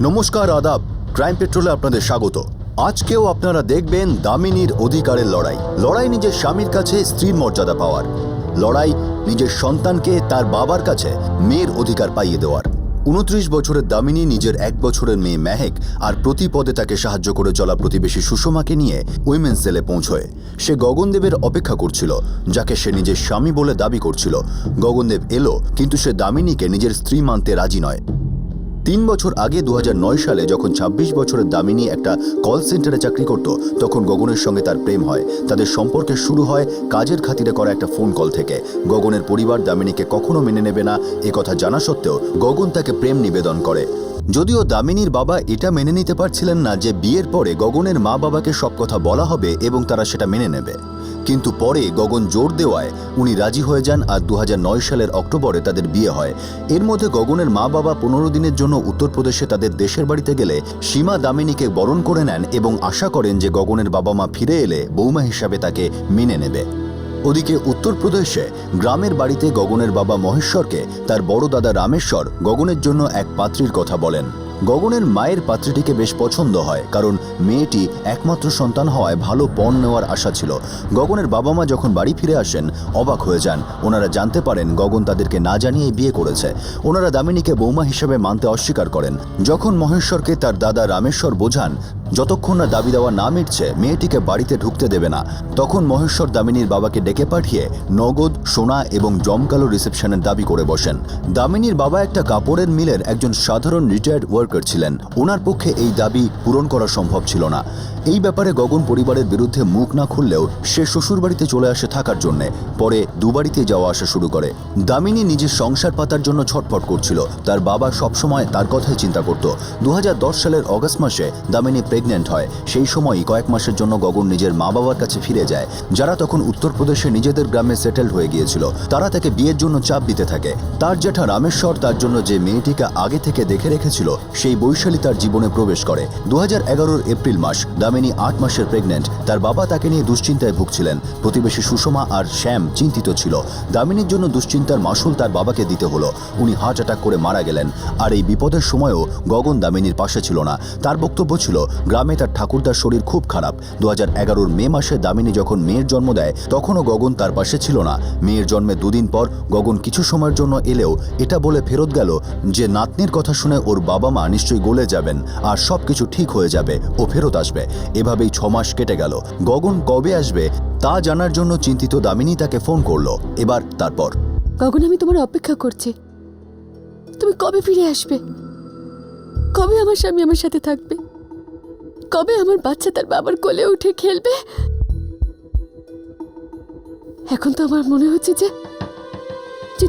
নমস্কার, আদাব। ক্রাইম পেট্রোলে আপনাদের স্বাগত। আজকেও আপনারা দেখবেন দামিনীর অধিকারের লড়াই নিজের স্বামীর কাছে স্ত্রীর মর্যাদা পাওয়ার লড়াই, নিজের সন্তানকে তার বাবার কাছে মেয়ের অধিকার পাইয়ে দেওয়ার। 29 বছরের দামিনী নিজের 1 বছরের মেয়ে মেহেক আর প্রতি পদে তাকে সাহায্য করে চলা প্রতিবেশী সুষমাকে নিয়ে উইমেন্স সেলে পৌঁছয়। সে গগনদেবের অপেক্ষা করছিল, যাকে সে নিজের স্বামী বলে দাবি করছিল। গগনদেব এলো, কিন্তু সে দামিনীকে নিজের স্ত্রী মানতে রাজি নয়। 3 বছর আগে 2009 সালে যখন 26 বছরের দামিনী একটা কল সেন্টারে চাকরি করত, তখন গগনের সঙ্গে তার প্রেম হয়। তাদের সম্পর্কে শুরু হয় কাজের খাতিরে করা একটা ফোন কল থেকে। গগনের পরিবার দামিনীকে কখনো মেনে নেবে না এ কথা জানা সত্ত্বেও গগন তাকে প্রেম নিবেদন করে। যদিও দামিনীর বাবা এটা মেনে নিতে পারছিলেন না যে বিয়ের পরে গগনের মা বাবাকে সব কথা বলা হবে এবং তারা সেটা মেনে নেবে, কিন্তু পরে গগন জোর দেওয়ায় উনি রাজি হয়ে যান আর 2009 সালের অক্টোবরে তাদের বিয়ে হয়। এর মধ্যে গগনের মা বাবা 15 দিনের জন্য উত্তরপ্রদেশে তাদের দেশের বাড়িতে গেলে সীমা দামিনীকে বরণ করে নেন এবং আশা করেন যে গগনের বাবা মা ফিরে এলে বৌমা হিসাবে তাকে মেনে নেবে। ওদিকে উত্তরপ্রদেশে গ্রামের বাড়িতে গগনের বাবা মহেশ্বরকে তার বড় দাদা রামেশ্বর গগনের জন্য এক পাত্রীর কথা বলেন। গগনের মায়ের পাত্রীটিকে বেশ পছন্দ হয়, কারণ মেয়েটি একমাত্র সন্তান হওয়ায় ভালো পণ নেওয়ার আশা ছিল। গগনের বাবা মা যখন বাড়ি ফিরে আসেন অবাক হয়ে যান। ওনারা জানতে পারেন গগন তাদেরকে না জানিয়ে বিয়ে করেছে। ওনারা দামিনীকে বৌমা হিসেবে মানতে অস্বীকার করেন। যখন মহেশ্বরকে তার দাদা রামেশ্বর বোঝান যতক্ষণ না দাবি দেওয়া না মিটছে মেয়েটিকে বাড়িতে ঢুকতে দেবে না, তখন মহেশ্বর দামিনীর বাবাকে ডেকে পাঠিয়ে নগদ, সোনা এবং জমকালো রিসেপশনের দাবি করে বসেন। দামিনীর বাবা একটা কাপড়ের মিলের একজন সাধারণ রিটায়ার্ড ওয়ার্কার ছিলেন। ওনার পক্ষে এই দাবি পূরণ করা সম্ভব ছিল না। এই ব্যাপারে গগন পরিবারের বিরুদ্ধে মুখ না খুললেও সে শ্বশুরবাড়িতে চলে আসে থাকার জন্যে। পরে দুবাড়িতে যাওয়া আসা শুরু করে। দামিনী নিজের সংসার পাতার জন্য ছটফট করছিল। তার বাবা সবসময় তার কথাই চিন্তা করত। 2010 সালের অগস্ট মাসে দামিনী প্রেগনেন্ট হয়। সেই সময়ই কয়েক মাসের জন্য গগন নিজের মা বাবার কাছে ফিরে যায়, যারা তখন উত্তরপ্রদেশে নিজেদের গ্রামে সেটেলড হয়ে গিয়েছিল। তারা তাকে বিয়ের জন্য চাপ দিতে থাকে। তার জ্যাঠা রামেশ্বর তার জন্য যে মেয়েটিকে আগে থেকে দেখে রেখেছিল সেই বৈশালী তার জীবনে প্রবেশ করে। 2011 এপ্রিল মাস, দামিনী 8 মাসের প্রেগনেন্ট। তার বাবা তাকে নিয়ে দুশ্চিন্তায় ভুগছিলেন। প্রতিবেশী সুষমা আর শ্যাম চিন্তিত ছিল। দামিনীর জন্য দুশ্চিন্তার মাসুল তার বাবাকে দিতে হলো। উনি হার্ট অ্যাটাক করে মারা গেলেন। আর এই বিপদের সময়ও গগন দামিনীর পাশে ছিল না। তার বক্তব্য ছিল গ্রামে তার ঠাকুরদার শরীর খুব খারাপ। 2011 মে মাসে দামিনী যখন মেয়ের জন্ম দেয় তখনও গগন তার পাশে ছিল না। মেয়ের জন্মে 2 দিন পর গগন কিছু সময়ের জন্য এলেও এটা বলে ফেরত গেল যে নাতনির কথা শুনে ওর বাবা মা নিশ্চয়ই গলে যাবেন আর সবকিছু ঠিক হয়ে যাবে, ও ফেরত আসবে। এভাবেই 6 মাস কেটে গেল। গগন কবে আসবে তা জানার জন্য চিন্তিত দামিনী তাকে ফোন করলো। তারপর গগন, আমি তোমার অপেক্ষা করছি। তুমি কবে ফিরে আসবে? কবে আমার স্বামী আমার সাথে থাকবে? কবে আমার বাচ্চা তার বাবার কোলে উঠে খেলবে? এখন তো আমার মনে হচ্ছে যে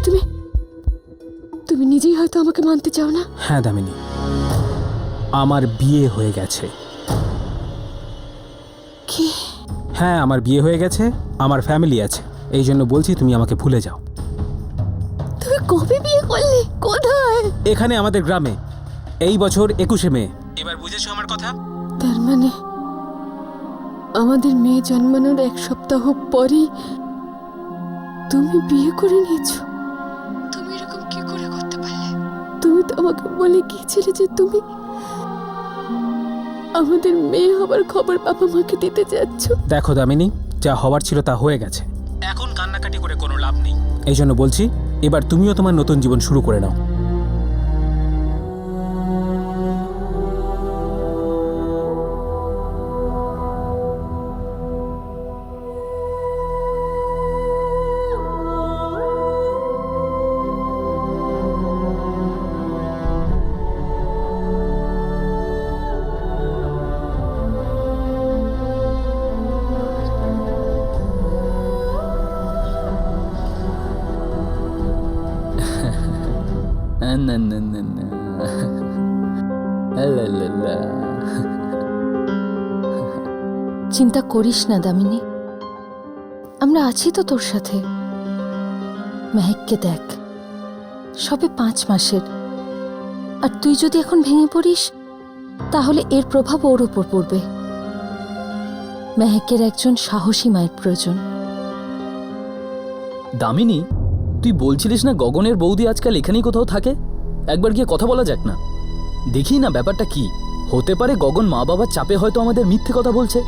তুমি নিজেই হয়তো আমাকে মানতে চাও না। হ্যাঁ দামিনী, আমার বিয়ে হয়ে গেছে। কি? হ্যাঁ, আমার বিয়ে হয়ে গেছে, আমার ফ্যামিলি আছে। এই জন্য বলছি তুমি আমাকে ভুলে যাও। তুমি কবে বিয়ে করলে? কোথায়? এখানে আমাদের গ্রামে, এই বছর 21শে মে। এবার বুঝেছো আমার কথা? তার মানে আমাদের মেয়ে জন্মানোর 1 সপ্তাহ পরেই তুমি বিয়ে করে নিয়েছো? তুমি এরকম কি করে করতে পারলে? তুমি তো আমাকে বলে গিয়েছিলে যে তুমি আমাদের মেয়ে হবার খবর বাবা মাকে দিতে যাচ্ছ। দেখো দামিনী, যা হওয়ার ছিল তা হয়ে গেছে। এখন কান্নাকাটি করে কোনো লাভ নেই। এই জন্য বলছি এবার তুমিও তোমার নতুন জীবন শুরু করে নাও। চিন্তা করিস না দামিনী, আমরা আছি তো তোর সাথে। মেহেককে দেখ, সবে 5 মাসের, আর তুই যদি এখন ভেঙে পড়িস তাহলে এর প্রভাব ওর ওপর পড়বে। মেহেকের একজন সাহসী মায়ের প্রয়োজন। দামিনী, তুই বলছিলিস না গগনের বৌদি আজকাল এখানেই কোথাও থাকে? একবার গিয়ে কথা বলা যাক না। দেখি না ব্যাপারটা কি হতে পারে। গগন মা বাবার চাপে হয়তো আমাদের মিথ্যে কথা বলছে।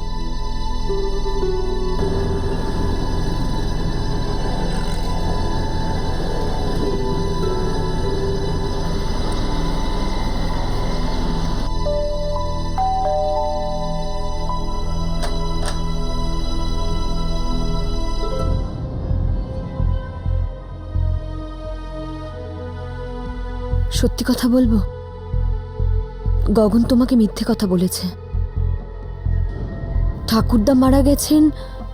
সত্যি কথা বলবো, গগন তোমাকে মিথ্যে কথা বলেছে। ঠাকুরদা মারা গেছেন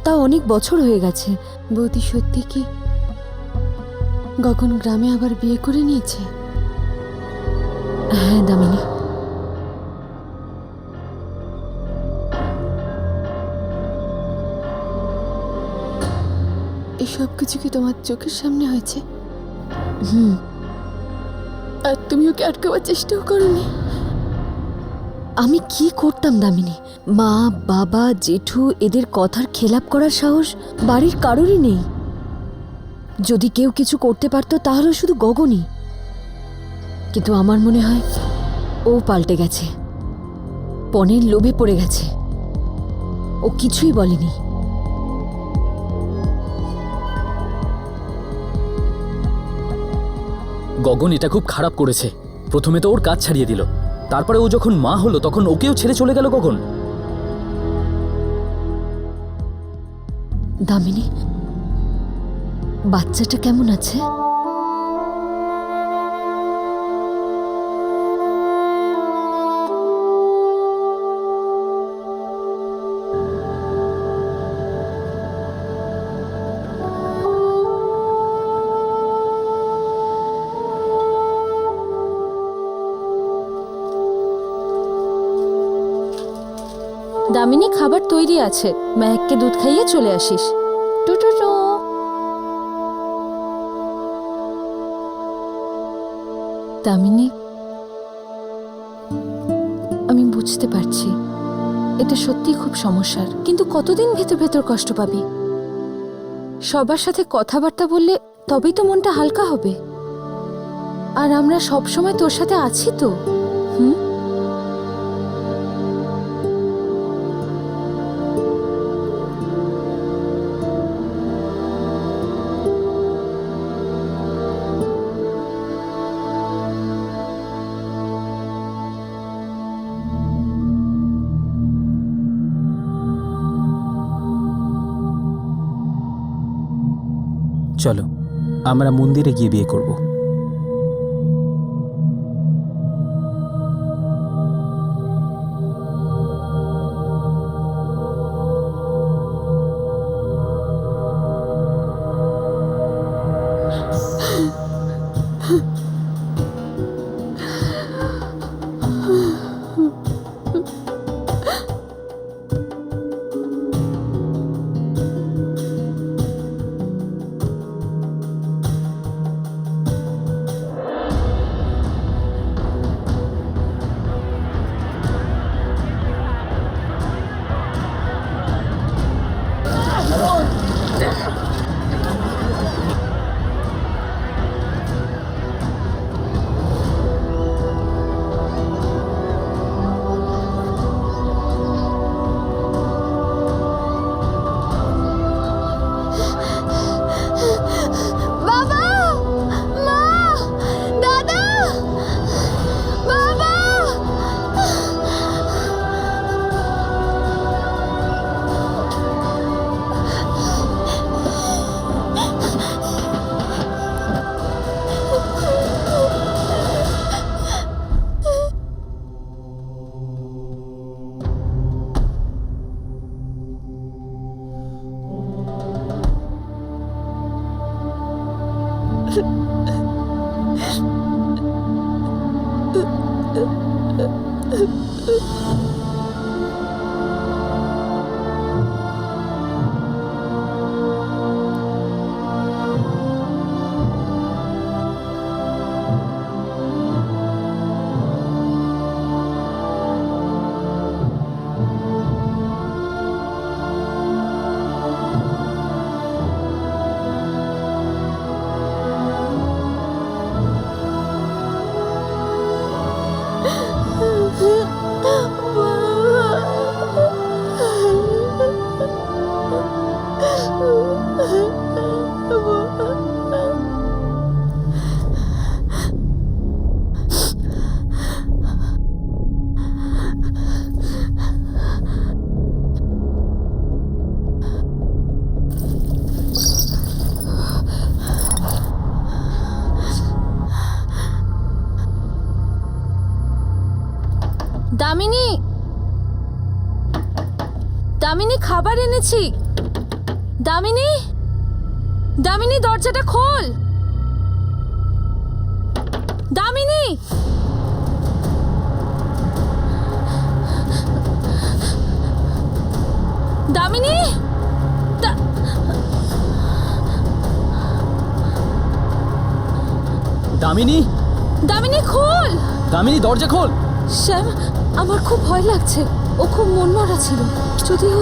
তা অনেক বছর হয়ে গেছে। বৌদি, সত্যি কি গগন গ্রামে আবার বিয়ে করে নিয়েছে? হ্যাঁ দামিনী। এসব কিছু কি তোমার চোখের সামনে হয়েছে? হুম। আর তুমি ওকে আটকাবার চেষ্টাও করোনি? আমি কি করতাম দামিনী? মা, বাবা, জেঠু এদের কথার খেলাপ করার সাহস বাড়ির কারোরই নেই। যদি কেউ কিছু করতে পারতো তাহলে শুধু গগনই। কিন্তু আমার মনে হয় ও পাল্টে গেছে, পণের লোভে পড়ে গেছে। ও কিছুই বলেনি। গগন এটা খুব খারাপ করেছে। প্রথমে তো ওর কাজ ছাড়িয়ে দিল, তারপরে ও যখন মা হলো তখন ওকেও ছেড়ে চলে গেল গগন। দামিনী, বাচ্চাটা কেমন আছে? দামিনী, খাবার তৈরি আছে, মেহেককে দুধ খাইয়ে চলে আসিস। Two two two. দামিনী, আমি বুঝতে পারছি এটা সত্যি খুব সমস্যার, কিন্তু কতদিন ভেতর ভেতর কষ্ট পাবি? সবার সাথে কথাবার্তা বললে তবেই তো মনটা হালকা হবে। আর আমরা সব সময় তোর সাথে আছি তো। হুম। চলো আমরা মন্দিরে গিয়ে বিয়ে করব। দামিনী, দামিনী খাবার এনেছি। দামিনী, দামিনী দরজাটা খোল। দামিনী, দামিনী, দামিনী, দামিনী খোল। দামিনী দরজা খোল। শ্যাম, আমার খুব ভয় লাগছে। ও খুব মনমরা ছিল। যদিও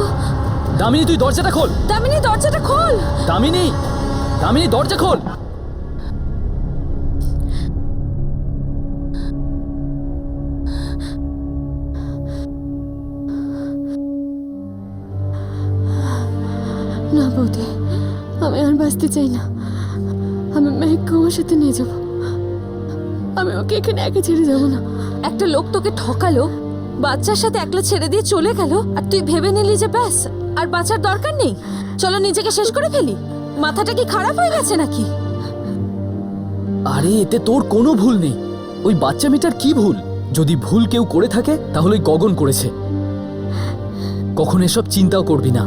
দামিনী তুই দরজাটা খোল। দামিনী দরজাটা খোল। দামিনী, দামিনী দরজা খোল। না বৌদি, আমি আর বাঁচতে চাই না। আমি মেহেককে আমার সাথে নিয়ে যাব। আমি ওকে এখানে একা ছেড়ে যাব না। একটা লোক তোকে ঠকালো, বাচ্চার সাথে একলা ছেড়ে দিয়ে চলে গেল, আর তুই ভেবে নিলি যে ব্যাস আর বাঁচার দরকার নেই, চলো নিজেকে শেষ করে ফেলি। মাথাটা কি খারাপ হয়ে গেছে নাকি? আরে এতে তোর কোনো ভুল নেই। ওই বাচ্চা মেয়েটার কি ভুল? যদি ভুল কেউ করে থাকে তাহলে ওই গগন করেছে। কখন এসব চিন্তাও করবি না।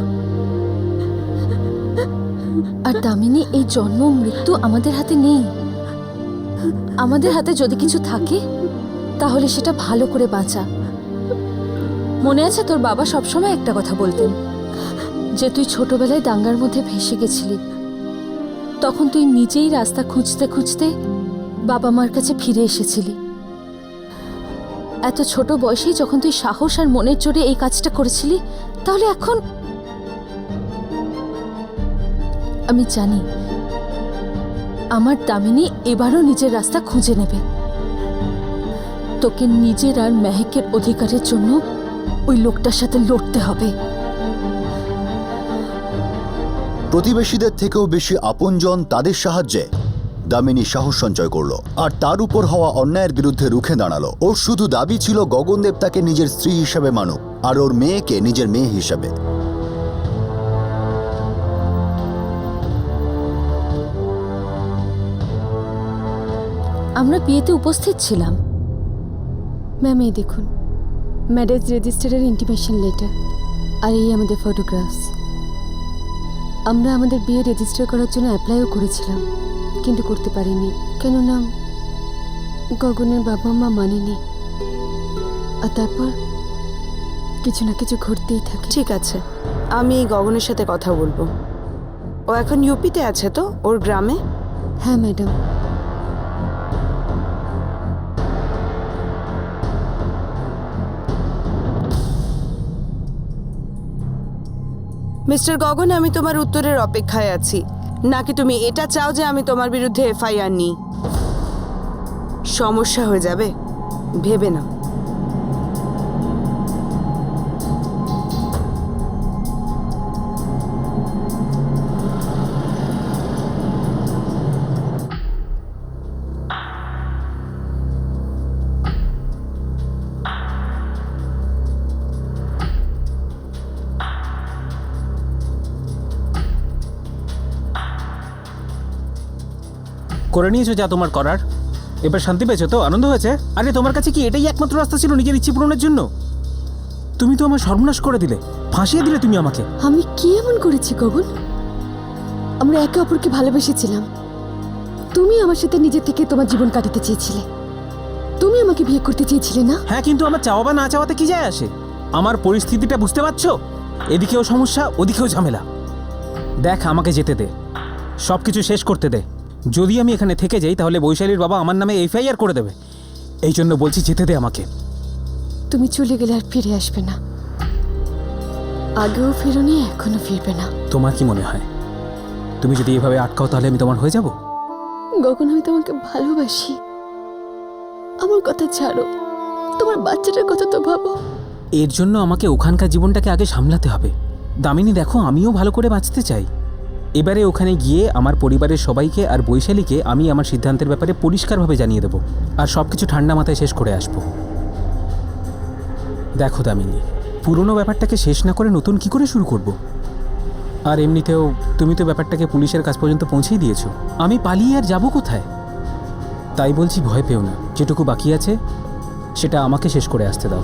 আর দামিনী, এই জন্ম মৃত্যু আমাদের হাতে নেই। আমাদের হাতে যদি কিছু থাকে তাহলে সেটা ভালো করে বাঁচা। মনে আছে তোর বাবা সবসময় একটা কথা বলতেন, যে তুই ছোটবেলায় দাঙ্গার মধ্যে ভেসে গেছিলি, তখন তুই নিজেই রাস্তা খুঁজতে খুঁজতে বাবা মার কাছে ফিরে এসেছিলি। এত ছোট বয়সেই যখন তুই সাহস আর মনের জোরে এই কাজটা করেছিলি, তাহলে এখন আমি জানি আমার দামিনী এবারও নিজের রাস্তা খুঁজে নেবে। তোকে নিজের আর মেহেকের অধিকারের জন্য ওই লোকটার সাথে লড়তে হবে। প্রতিবেশীদের থেকেও বেশি আপনজন তাদের সাহায্যে দামিনী সাহস সঞ্চয় করলো আর তার উপর হওয়া অন্যায়ের বিরুদ্ধে রুখে দাঁড়ালো। ওর শুধু দাবি ছিল গগনদেব তাকে নিজের স্ত্রী হিসেবে মানুক আর ওর মেয়েকে নিজের মেয়ে হিসেবে। আমরা বিয়েতে উপস্থিত ছিলাম। ম্যাম, এই দেখুন, ম্যারেজ রেজিস্টারের ইন্টিমেশন লেটার আর এই আমাদের ফটোগ্রাফস। আমরা আমাদের বিয়ে রেজিস্টার করার জন্য অ্যাপ্লাইও করেছিলাম, কিন্তু করতে পারিনি, কেননা গগনের বাবা মা মানেনি। আর তারপর কিছু না কিছু ঘটতেই থাকে। ঠিক আছে, আমি এই গগনের সাথে কথা বলবো। ও এখন ইউপিতে আছে তো, ওর গ্রামে? হ্যাঁ ম্যাডাম। মিস্টার গগন, আমি তোমার উত্তরের অপেক্ষায় আছি। নাকি তুমি এটা চাও যে আমি তোমার বিরুদ্ধে এফআইআর নিই? সমস্যা হয়ে যাবে, ভেবে নাও। করে নিয়েছো যা তোমার করার। এবার শান্তি পেয়েছো তো? আনন্দ হয়েছে? আরে তোমার কাছে কি এটাই একমাত্র রাস্তা ছিল নিজের ইচ্ছে পূরণের জন্য? তুমি তো আমার সর্বনাশ করে দিলে, ফাঁসিয়ে দিলে তুমি আমাকে। আমি কি এমন করেছি গগন? আমরা একে অপরকে ভালোবেসেছিলাম। তুমি আমার সাথে নিজে থেকে তোমার জীবন কাটাতে চেয়েছিলে। তুমি আমাকে বিয়ে করতে চেয়েছিলে না? হ্যাঁ, কিন্তু আমার চাওয়া বা না চাওয়াতে কি যায় আসে? আমার পরিস্থিতিটা বুঝতে পারছো? এদিকেও সমস্যা, ওদিকেও ঝামেলা। দেখ, আমাকে যেতে দে, সব কিছু শেষ করতে দে। যদি আমি এখানে থেকে যাই তাহলে বৈশালীর বাবা আমার নামে এফআইআর করে দেবে। এই জন্য বলছি, যেতে দে আমাকে। তুমি চলে গেলে আর ফিরে আসবে না। আগেও ফেরোনি, এখনো ফিরবে না। তোমার কি মনে হয় তুমি যদি এভাবে আটকাও তাহলে আমি তোমার হয়ে যাব? গগন, আমি তোমাকে ভালোবাসি। আমার কথা ছাড়ো, তোমার বাচ্চাটার কথা তো ভাবো। এর জন্য আমাকে ওখানকার জীবনটাকে আগে সামলাতে হবে। দামিনী, দেখো, আমিও ভালো করে বাঁচতে চাই। এবারে ওখানে গিয়ে আমার পরিবারের সবাইকে আর বৈশালীকে আমি আমার সিদ্ধান্তের ব্যাপারে পরিষ্কারভাবে জানিয়ে দেবো আর সব কিছু ঠান্ডা মাথায় শেষ করে আসবো। দেখো দামিনী, পুরনো ব্যাপারটাকে শেষ না করে নতুন কি করে শুরু করব? আর এমনিতেও তুমি তো ব্যাপারটাকে পুলিশের কাছ পর্যন্ত পৌঁছেই দিয়েছো। আমি পালিয়ে আর যাবো কোথায়? তাই বলছি, ভয় পেও না। যেটুকু বাকি আছে সেটা আমাকে শেষ করে আসতে দাও।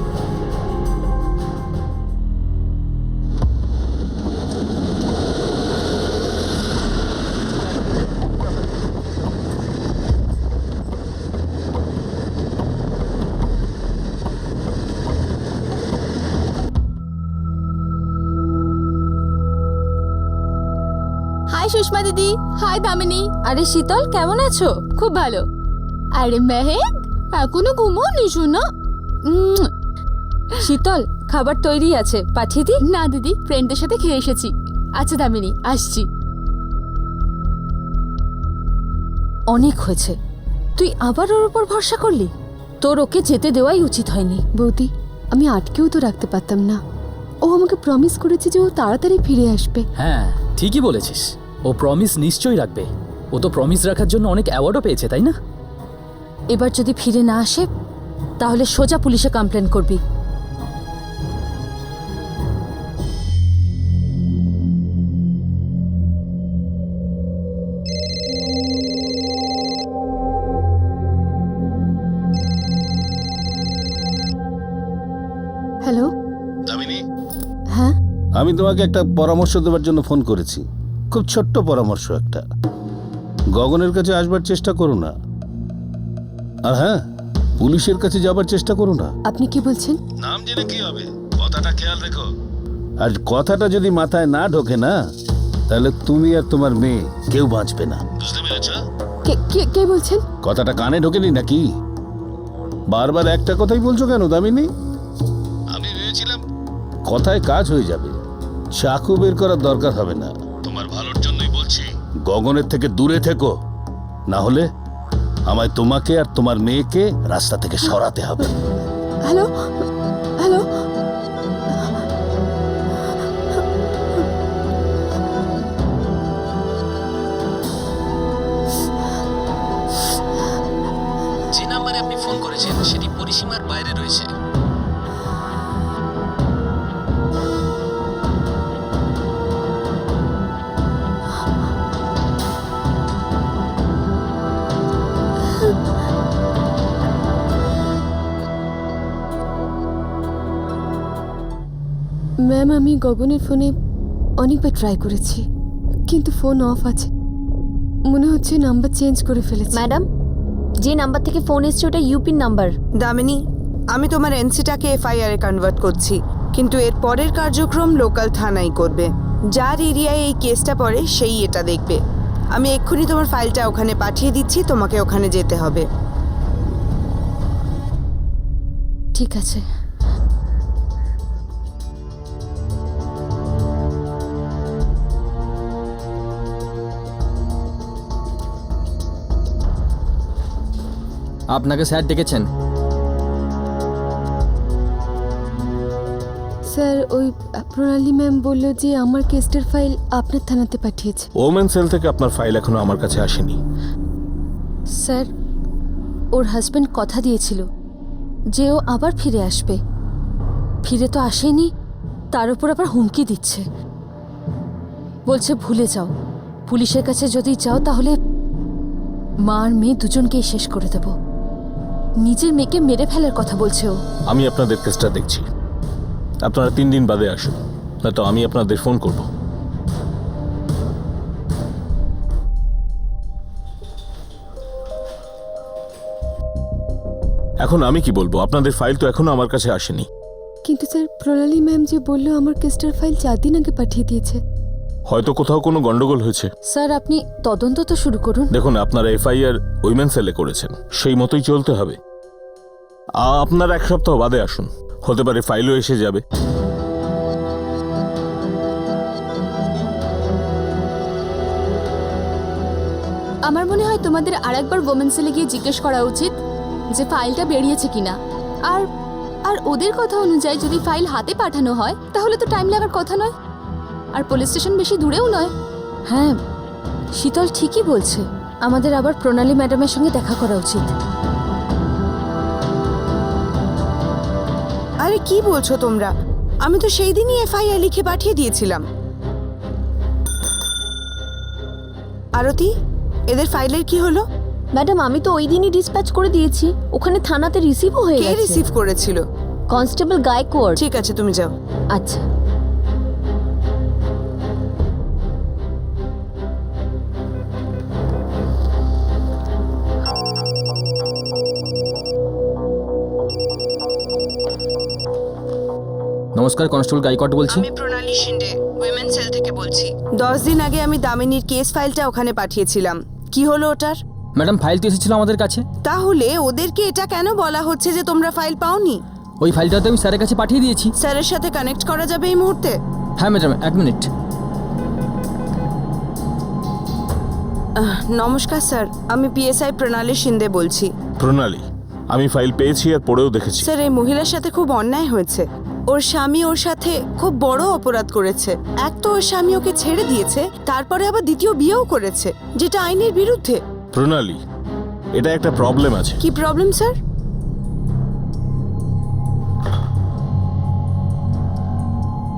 হাই সুষমা দিদি, হাই দামিনী। আরে শীতল, কেমন আছো? খুব ভালো। আরে মেহেক, এখনো ঘুমোনি শোনা? শীতল, খাবার তৈরি আছে, পাঠিয়ে দিই? না দিদি, ফ্রেন্ডদের সাথে খেয়ে এসেছি। আচ্ছা দামিনী, আসছি। অনেক হয়েছে, তুই আবার ওর উপর ভরসা করলি। তোর ওকে যেতে দেওয়াই উচিত হয়নি। বৌদি, আমি আটকেও তো রাখতে পারতাম না। ও আমাকে প্রমিস করেছে যে ও তাড়াতাড়ি ফিরে আসবে। হ্যাঁ, ঠিকই বলেছিস। ও প্রমিস নিশ্চয়ই রাখবে। ও তো প্রমিস রাখার জন্য অনেক অ্যাওয়ার্ডও পেয়েছে, তাই না? এবার যদি ফিরে না আসে তাহলে সোজা পুলিশে কমপ্লেন করবি। হ্যালো। দামিনী, হ্যাঁ আমি তোমাকে একটা পরামর্শ দেওয়ার জন্য ফোন করেছি। খুব ছোট্ট পরামর্শ একটা। গগনের কাছে আসবার চেষ্টা করো না। আর হ্যাঁ, পুলিশের কাছে যাবার চেষ্টা করো না। আপনি কি বলছেন? নাম জেনে কি হবে, কথাটা খেয়াল রেখো। আর কথাটা যদি মাথায় না ঢোকে না, তাহলে তুমি আর তোমার মেয়ে কেউ বাঁচবে না। বুঝতে পেরেছ? কে বলছেন? কথাটা কানে ঢোকেনি নাকি? বারবার একটা কথাই বলছো কেন দামিনী? আমি ভেবেছিলাম কথায় কাজ হয়ে যাবে, চাকু বের করার দরকার হবে না। তোমার ভালোর জন্যই বলছি, গগনের থেকে দূরে থেকো, না হলে আমায় তোমাকে আর তোমার মেয়েকে রাস্তা থেকে সরাতে হবে। Hello hello. যে নাম্বারে আপনি ফোন করেছেন সেটি পরিসীমার বাইরে রয়েছে। ম্যাম, আমি গগনের ফোনে অনেকবার ট্রাই করেছি, কিন্তু ফোন অফ আছে। মনে হচ্ছে নাম্বার চেঞ্জ করে ফেলেছে। ম্যাডাম, যে নাম্বার থেকে ফোন এসছে ওটা ইউপির নাম্বার। দামিনী, আমি তোমার এনসিটাকে এফআইআর এ কনভার্ট করছি, কিন্তু এর পরের কার্যক্রম লোকাল থানায় করবে। যার এরিয়ায় এই কেসটা পড়ে সেই এটা দেখবে। আমি এক্ষুনি তোমার ফাইলটা ওখানে পাঠিয়ে দিচ্ছি, তোমাকে ওখানে যেতে হবে। ঠিক আছে। আপনাকে স্যার ডেকেছেন। স্যার, ওই প্রণালী ম্যাম বলল যে আমার কেসটার ফাইল আপনার থানাতে পাঠিয়েছে। ওমেন সেল থেকে আপনার ফাইল এখনো আমার কাছে আসেনি। স্যার, ওর হাজবেন্ড কথা দিয়েছিল যে ও আবার ফিরে আসবে। ফিরে তো আসেনি, তার উপর আবার হুমকি দিচ্ছে। বলছে ভুলে যাও, পুলিশের কাছে যদি যাও তাহলে মা আর মেয়ে দুজনকেই শেষ করে দেব। নিজের মেয়েকে মেরে ফেলার কথা বলছে ও। আমি আপনাদের কেসটা দেখছি, আপনারা 3 দিন বাদে আসুন, না তো আমি আপনাদের ফোন করব। এখন আমি কি বলবো, আপনাদের ফাইল তো এখনো আমার কাছে আসেনি। কিন্তু স্যার, প্রণালী ম্যাম যে বলল আমার কেসটার ফাইল 4 দিন আগে পাঠিয়ে দিয়েছে। হয়তো কোথাও কোনো গন্ডগোল হয়েছে। স্যার, আপনি তদন্ত তো শুরু করুন। দেখুন, আপনারা এফআইআর উইমেন সেলে করেছেন, সেই মতোই চলতে হবে। আপনারা 1 সপ্তাহ বাদে আসুন, হতে পারে ফাইলও এসে যাবে। আমার মনে হয় তোমাদের আরেকবার ওমেন সেলে গিয়ে জিজ্ঞেস করা উচিত যে ফাইলটা বেরিয়েছে কিনা। আর আর ওদের কথা অনুযায়ী যদি ফাইল হাতে পাঠানো হয় তাহলে তো টাইম লাগার কথা নয়, আর পুলিশ স্টেশন বেশি দূরেও নয়। হ্যাঁ, শীতল ঠিকই বলছে। আমাদের আবার প্রণালী ম্যাডামের সঙ্গে দেখা করা উচিত। আরে কি বলছো তোমরা? আমি তো সেই দিনই এফআইআর লিখে পাঠিয়ে দিয়েছিলাম। আরতি, এদের ফাইলের কি হলো? ম্যাডাম আমি তো ওই দিনই ডিসপ্যাচ করে দিয়েছি, ওখানে থানাতে রিসিভও হয়ে কে গেছে। রিসিভ করেছিল? কনস্টেবল গায়কোয়াড়। ঠিক আছে, তুমি যাও। আচ্ছা। নমস্কার, কনস্টেবল গাইকট বলছি। আমি প্রণালী শিন্ডে, উইমেন সেল থেকে বলছি। 10 দিন আগে আমি দামিনীর কেস ফাইলটা ওখানে পাঠিয়েছিলাম। কি হলো ওটার? ম্যাডাম, ফাইল তো এসেছিল আমাদের কাছে। তাহলে ওদেরকে এটা কেন বলা হচ্ছে যে তোমরা ফাইল পাওনি? ওই ফাইলটা তো আমি স্যারের কাছে পাঠিয়ে দিয়েছি। স্যারের সাথে কানেক্ট করা যাবে এই মুহূর্তে? হ্যাঁ ম্যাডাম, 1 মিনিট। নমস্কার স্যার, আমি পিএসআই প্রণালী শিন্ডে বলছি। প্রণালী, আমি ফাইল পেয়েছি আর পড়েও দেখেছি। স্যার, এই মহিলার সাথে খুব অন্যায় হয়েছে। ওর স্বামী ওর সাথে খুব বড় অপরাধ করেছে। এক তো ওর স্বামী ওকে ছেড়ে দিয়েছে, তারপরে আবার দ্বিতীয় বিয়েও করেছে, যেটা আইনের বিরুদ্ধে। প্রণালী, এটা একটা প্রবলেম আছে। কি প্রবলেম স্যার?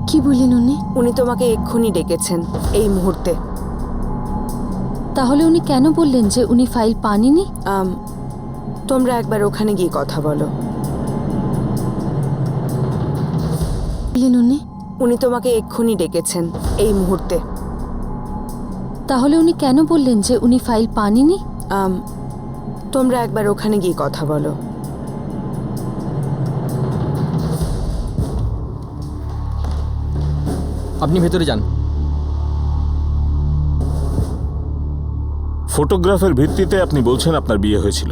কি বললেন উনি? উনি তোমাকে এক্ষুনি ডেকেছেন, এই মুহূর্তে। তাহলে উনি কেন বললেন যে উনি ফাইল পাননি? তোমরা একবার ওখানে গিয়ে কথা বলো। বললেন উনি? উনি তোমাকে এক্ষুনি ডেকেছেন, এই মুহূর্তে। তাহলে উনি কেন বললেন যে উনি ফাইল পাননি? তোমরা একবার ওখানে গিয়ে কথা বলো। আপনি ভেতরে যান। ফটোগ্রাফের ভিত্তিতে আপনি বলছেন আপনার বিয়ে হয়েছিল,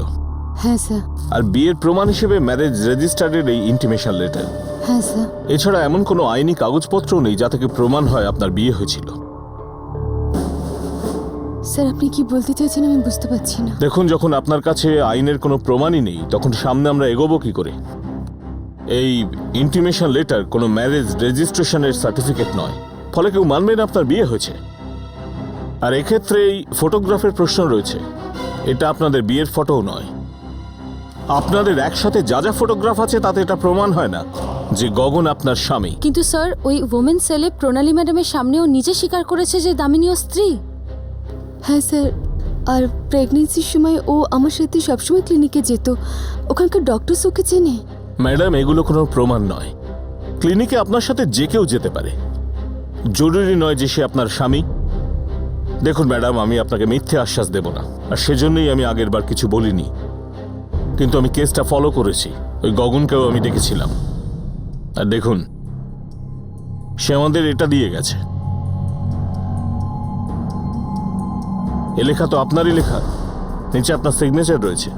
হ্যাঁ স্যার। আর বিয়ের প্রমাণ হিসেবে ম্যারেজ রেজিস্টার্ডের এই ইন্টিমেশন লেটার। হ্যাঁ স্যার। এছাড়া এমন কোনো আইনি কাগজপত্র নেই যা থেকে প্রমাণ হয় আপনার বিয়ে হয়েছিল। স্যার, আপনি কি বলতে চাইছেন আমি বুঝতে পারছি না। দেখুন, যখন আপনার কাছে আইনের কোনো প্রমাণই নেই তখন সামনে আমরা এগোবো কি করে? এই ইন্টিমেশন লেটার কোনো ম্যারেজ রেজিস্ট্রেশনের সার্টিফিকেট নয়, ফলে কেউ মানবে না আপনার বিয়ে হয়েছে। আর এক্ষেত্রে এই ফটোগ্রাফের প্রশ্ন রয়েছে। এটা আপনাদের বিয়ের ফটোও নয়। আপনাদের একসাথে যা যা ফটোগ্রাফ আছে তাতে এটা প্রমাণ হয় না যে গগন আপনার স্বামী। কিন্তু স্যার, ওই ওমেন সেলে প্রণালী ম্যাডামের সামনেও নিজে স্বীকার করেছে যে দামিনী ওর স্ত্রী। হ্যাঁ স্যার, আর প্রেগনেন্সির সময় ও আমার সাথে সবসময় ক্লিনিকে যেত। ওখানকার ডক্টরস ওকে চেনে। ম্যাডাম, এগুলো কোনো প্রমাণ নয়। ক্লিনিকে আপনার সাথে যে কেউ যেতে পারে, জরুরি নয় যে সে আপনার স্বামী। দেখুন ম্যাডাম, আমি আপনাকে মিথ্যে আশ্বাস দেব না, আর সেজন্যই আমি আগের বার কিছু বলিনি। কিন্তু আমি কেসটা ফলো করেছি, ওই গগনকেও আমি ডেকেছিলাম। আর দেখুন, সে আমাদের এটা দিয়ে গেছে। এ লেখা তো আপনারই লেখা, নিচে আপনার সিগনেচার রয়েছে,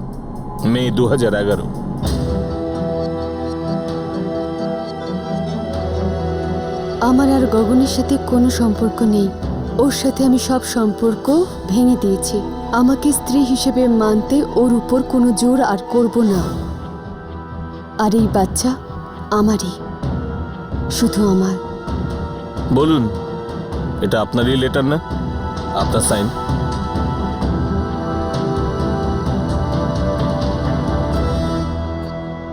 মে 2011। আমার আর গগনের সাথে কোনো সম্পর্ক নেই। ওর সাথে আমি সব সম্পর্ক ভেঙে দিয়েছি। আমাকে স্ত্রী হিসেবে মানতে ওর উপর কোনো জোর আর করব না। আর এই বাচ্চা আমারই, শুধু আমার। বলুন, এটা আপনারই লেটার না? আপনার সাইন?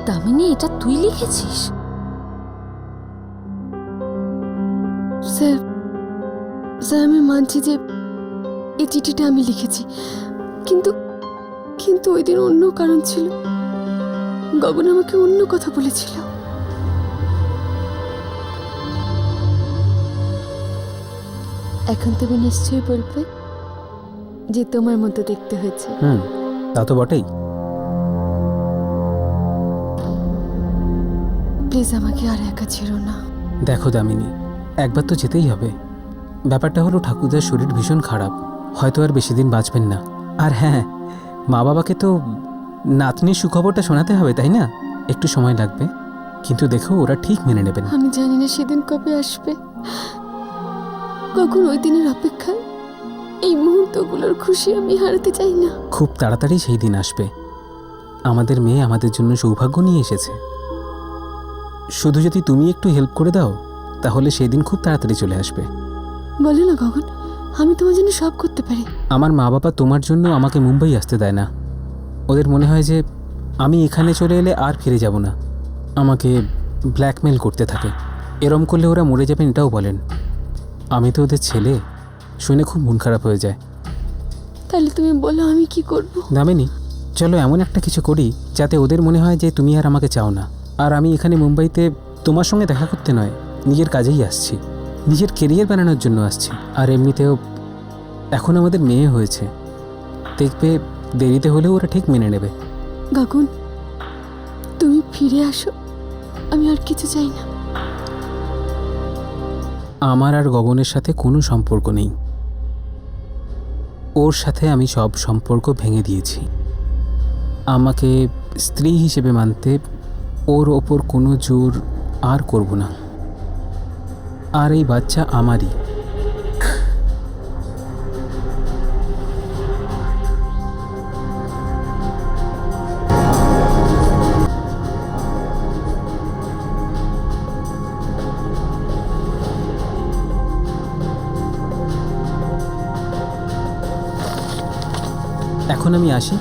দামিনী, এটা তুই লিখেছিস? স্যার, স্যার আমি মানছি যে এই চিঠিটা আমি লিখেছি, কিন্তু কিন্তু ওই দিন অন্য কারণ ছিল। গগন আমাকে অন্য কথা বলেছিল। এখন তুমি নিশ্চয়ই বলবে যে তোমার মতো দেখতে হয়েছে। তা তো বটেই। প্লিজ আমাকে আর একা ছেড়ো না। দেখো দামিনী, একবার তো যেতেই হবে। ব্যাপারটা হলো ঠাকুরদার শরীর ভীষণ খারাপ, হয়তো আর বেশি দিন বাঁচবেন না। আর হ্যাঁ, মা বাবাকে তো নাতনির সুখবরটা শোনাতে হবে, তাই না? একটু সময় লাগবে, কিন্তু দেখো ওরা ঠিক মেনে নেবেন। আমি জানি না সেদিন কবে আসবে। কখন ওই দিনের অপেক্ষায় এই মুহূর্তগুলোর খুশি আমি হারাতে চাই না। খুব তাড়াতাড়ি সেই দিন আসবে। আমাদের মেয়ে আমাদের জন্য সৌভাগ্য নিয়ে এসেছে। শুধু যদি তুমি একটু হেল্প করে দাও তাহলে সেই দিন খুব তাড়াতাড়ি চলে আসবে। বলো না গগন, আমি তোমার জন্য সব করতে পারি। আমার মা বাবা তোমার জন্য আমাকে মুম্বাই আসতে দেয় না। ওদের মনে হয় যে আমি এখানে চলে এলে আর ফিরে যাব না। আমাকে ব্ল্যাকমেল করতে থাকে। এরম করলে ওরা মরে যাবেন এটাও বলেন। আমি তো ওদের ছেলে, শুনে খুব মন খারাপ হয়ে যায়। তাহলে তুমি বলো আমি কি করব? দামিনী, চলো এমন একটা কিছু করি যাতে ওদের মনে হয় যে তুমি আর আমাকে চাও না। আর আমি এখানে মুম্বাইতে তোমার সঙ্গে দেখা করতে নয়, নিজের কাজেই আসছি, নিজের কেরিয়ার বানানোর জন্য আসছি। আর এমনিতেও এখন আমাদের মেয়ে হয়েছে, দেখবে দেরিতে হলেও ওরা ঠিক মেনে নেবে। গগন, তুমি ফিরে আসো, আমি আর কিছু চাই না। আমার আর গগনের সাথে কোনো সম্পর্ক নেই। ওর সাথে আমি সব সম্পর্ক ভেঙে দিয়েছি। আমাকে স্ত্রী হিসেবে মানতে ওর ওপর কোনো জোর আর করব না। আর এই বাচ্চা আমারই। এখন আমি আসি,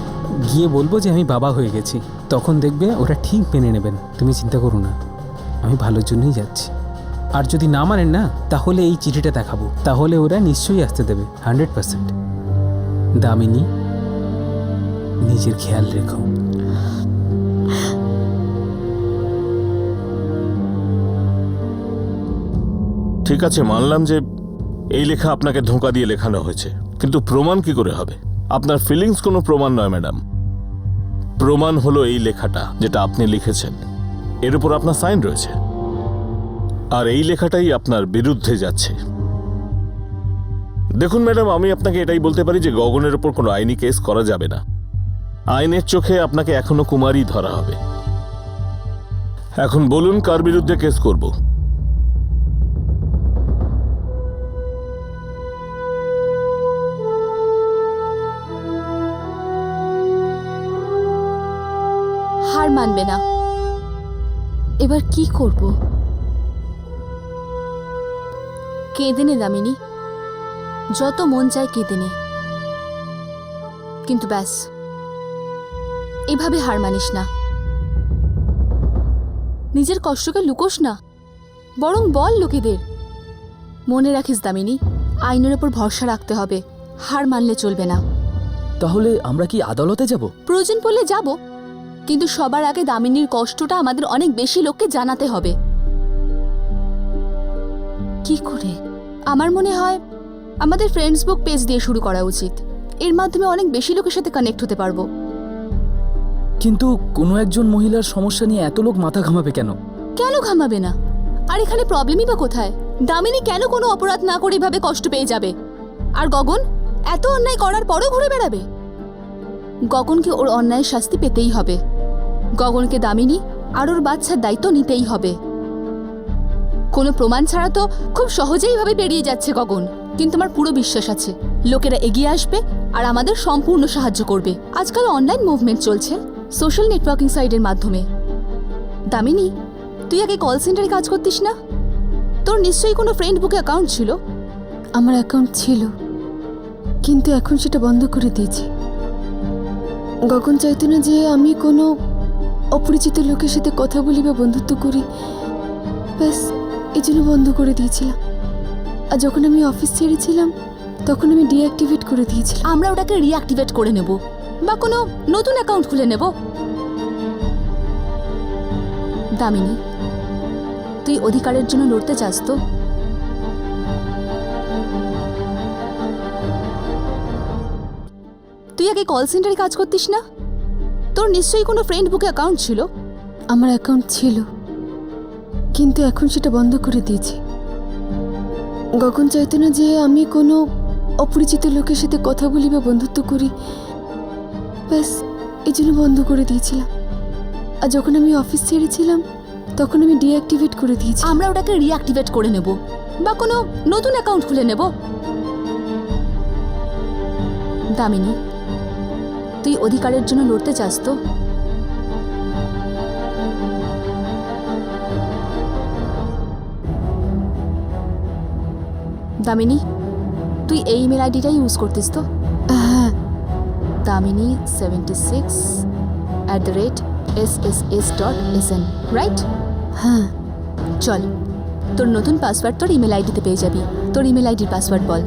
গিয়ে বলবো যে আমি বাবা হয়ে গেছি, তখন দেখবে ওরা ঠিক মেনে নেবেন। তুমি চিন্তা করো না, আমি ভালোর জন্যই যাচ্ছি। আর যদি না মানেন না, তাহলে এই চিঠিটা দেখাবো, তাহলে ওরা নিশ্চয়ই আসতে দেবে 100%। দামিনী, নিজের খেয়াল রেখো। ঠিক আছে, মানলাম যে এই লেখা আপনাকে ধোঁকা দিয়ে লেখানো হয়েছে, কিন্তু প্রমাণ কি করে হবে? আপনার ফিলিংস কোনো প্রমাণ নয় ম্যাডাম। প্রমাণ হলো এই লেখাটা যেটা আপনি লিখেছেন, এর উপর আপনার সাইন রয়েছে। আর এই লেখাটাই আপনার বিরুদ্ধে যাচ্ছে। দেখুন ম্যাডাম, আমি আপনাকে এটাই বলতে পারি যে গগনের উপর কোনো আইনি কেস করা যাবে না। আইনের চোখে আপনাকে এখনো কুমারী ধরা হবে। এখন বলুন কার বিরুদ্ধে কেস করব? হার মানবে না। এবার কি করব? কেঁদে নে দামিনী, যত মন চায় কেঁদে নে, কিন্তু ব্যাস এভাবে হার মানিস না। নিজের কষ্টকে লুকোস না, বরং বল লোকেদের। মনে রাখিস দামিনী, আইনের ওপর ভরসা রাখতে হবে, হার মানলে চলবে না। তাহলে আমরা কি আদালতে যাব? প্রয়োজন পড়লে যাব, কিন্তু সবার আগে দামিনীর কষ্টটা আমাদের অনেক বেশি লোককে জানাতে হবে। কি করে? আমার মনে হয় আমাদের ফ্রেন্ডসবুক পেজ দিয়ে শুরু করা উচিত। এর মাধ্যমে অনেক বেশি লোকের সাথে কানেক্ট হতে পারবো। কিন্তু কোনো একজন মহিলার সমস্যা নিয়ে এত লোক মাথা ঘামাবে কেন? কেন ঘামাবে না? আর এখানে প্রবলেমই বা কোথায়? দামিনী কেন কোনো অপরাধ না করে এভাবে কষ্ট পেয়ে যাবে? আর গগন এত অন্যায় করার পরও ঘুরে বেড়াবে? গগনকে ওর অন্যায়ের শাস্তি পেতেই হবে। গগনকে দামিনী আর ওর বাচ্চার দায়িত্ব নিতেই হবে। কোনো প্রমাণ ছাড়া তো খুব সহজেই ভাবে বেরিয়ে যাচ্ছে গগন, কিন্তু আমার পুরো বিশ্বাস আছে লোকেরা এগিয়ে আসবে আর আমাদের সম্পূর্ণ সাহায্য করবে। আজকাল অনলাইন মুভমেন্ট চলছে সোশ্যাল নেটওয়ার্কিং সাইটের মাধ্যমে। দামিনী, তুই আগে কল সেন্টারে কাজ করতিস না? তোর নিশ্চয়ই কোনো ফ্রেন্ড বুকে অ্যাকাউন্ট ছিল। আমার অ্যাকাউন্ট ছিল, কিন্তু এখন সেটা বন্ধ করে দিয়েছি। গগন চাইতো না যে আমি কোনো অপরিচিত লোকের সাথে কথা বলি বা বন্ধুত্ব করি, ব্যাস এই জন্য বন্ধ করে দিয়েছিলাম। আর যখন আমি অফিস ছেড়েছিলাম তখন আমি ডিঅ্যাক্টিভেট করে দিয়েছিলাম। আমরা ওটাকে রিঅ্যাক্টিভেট করে নেব বা কোনো নতুন অ্যাকাউন্ট খুলে নেব। দামিনী, তুই অধিকারের জন্য লড়তে চাস তো? তুই আগে কল সেন্টারে কাজ করতিস না? তোর নিশ্চয়ই কোনো ফ্রেন্ড বুকে অ্যাকাউন্ট ছিল। আমার অ্যাকাউন্ট ছিল, কিন্তু এখন সেটা বন্ধ করে দিয়েছি। গগন চাইতো না যে আমি কোনো অপরিচিত লোকের সাথে কথা বলি বা বন্ধুত্ব করি, ব্যাস এই জন্য বন্ধ করে দিয়েছিলাম। আর যখন আমি অফিস ছেড়েছিলাম তখন আমি ডিঅ্যাক্টিভেট করে দিয়েছি। আমরা ওটাকে রিঅ্যাক্টিভেট করে নেব বা কোনো নতুন অ্যাকাউন্ট খুলে নেব। দামিনী, তুই অধিকারের জন্য লড়তে চাস তো? দামিনী, তুই এই ইমেল আইডিটা ইউজ করতিস তো? হ্যাঁ, দামিনী 76@sss.sn, রাইট? হ্যাঁ। চল, তোর নতুন পাসওয়ার্ড তোর ইমেল আইডিতে পেয়ে যাবি। তোর ইমেল আইডির পাসওয়ার্ড বল।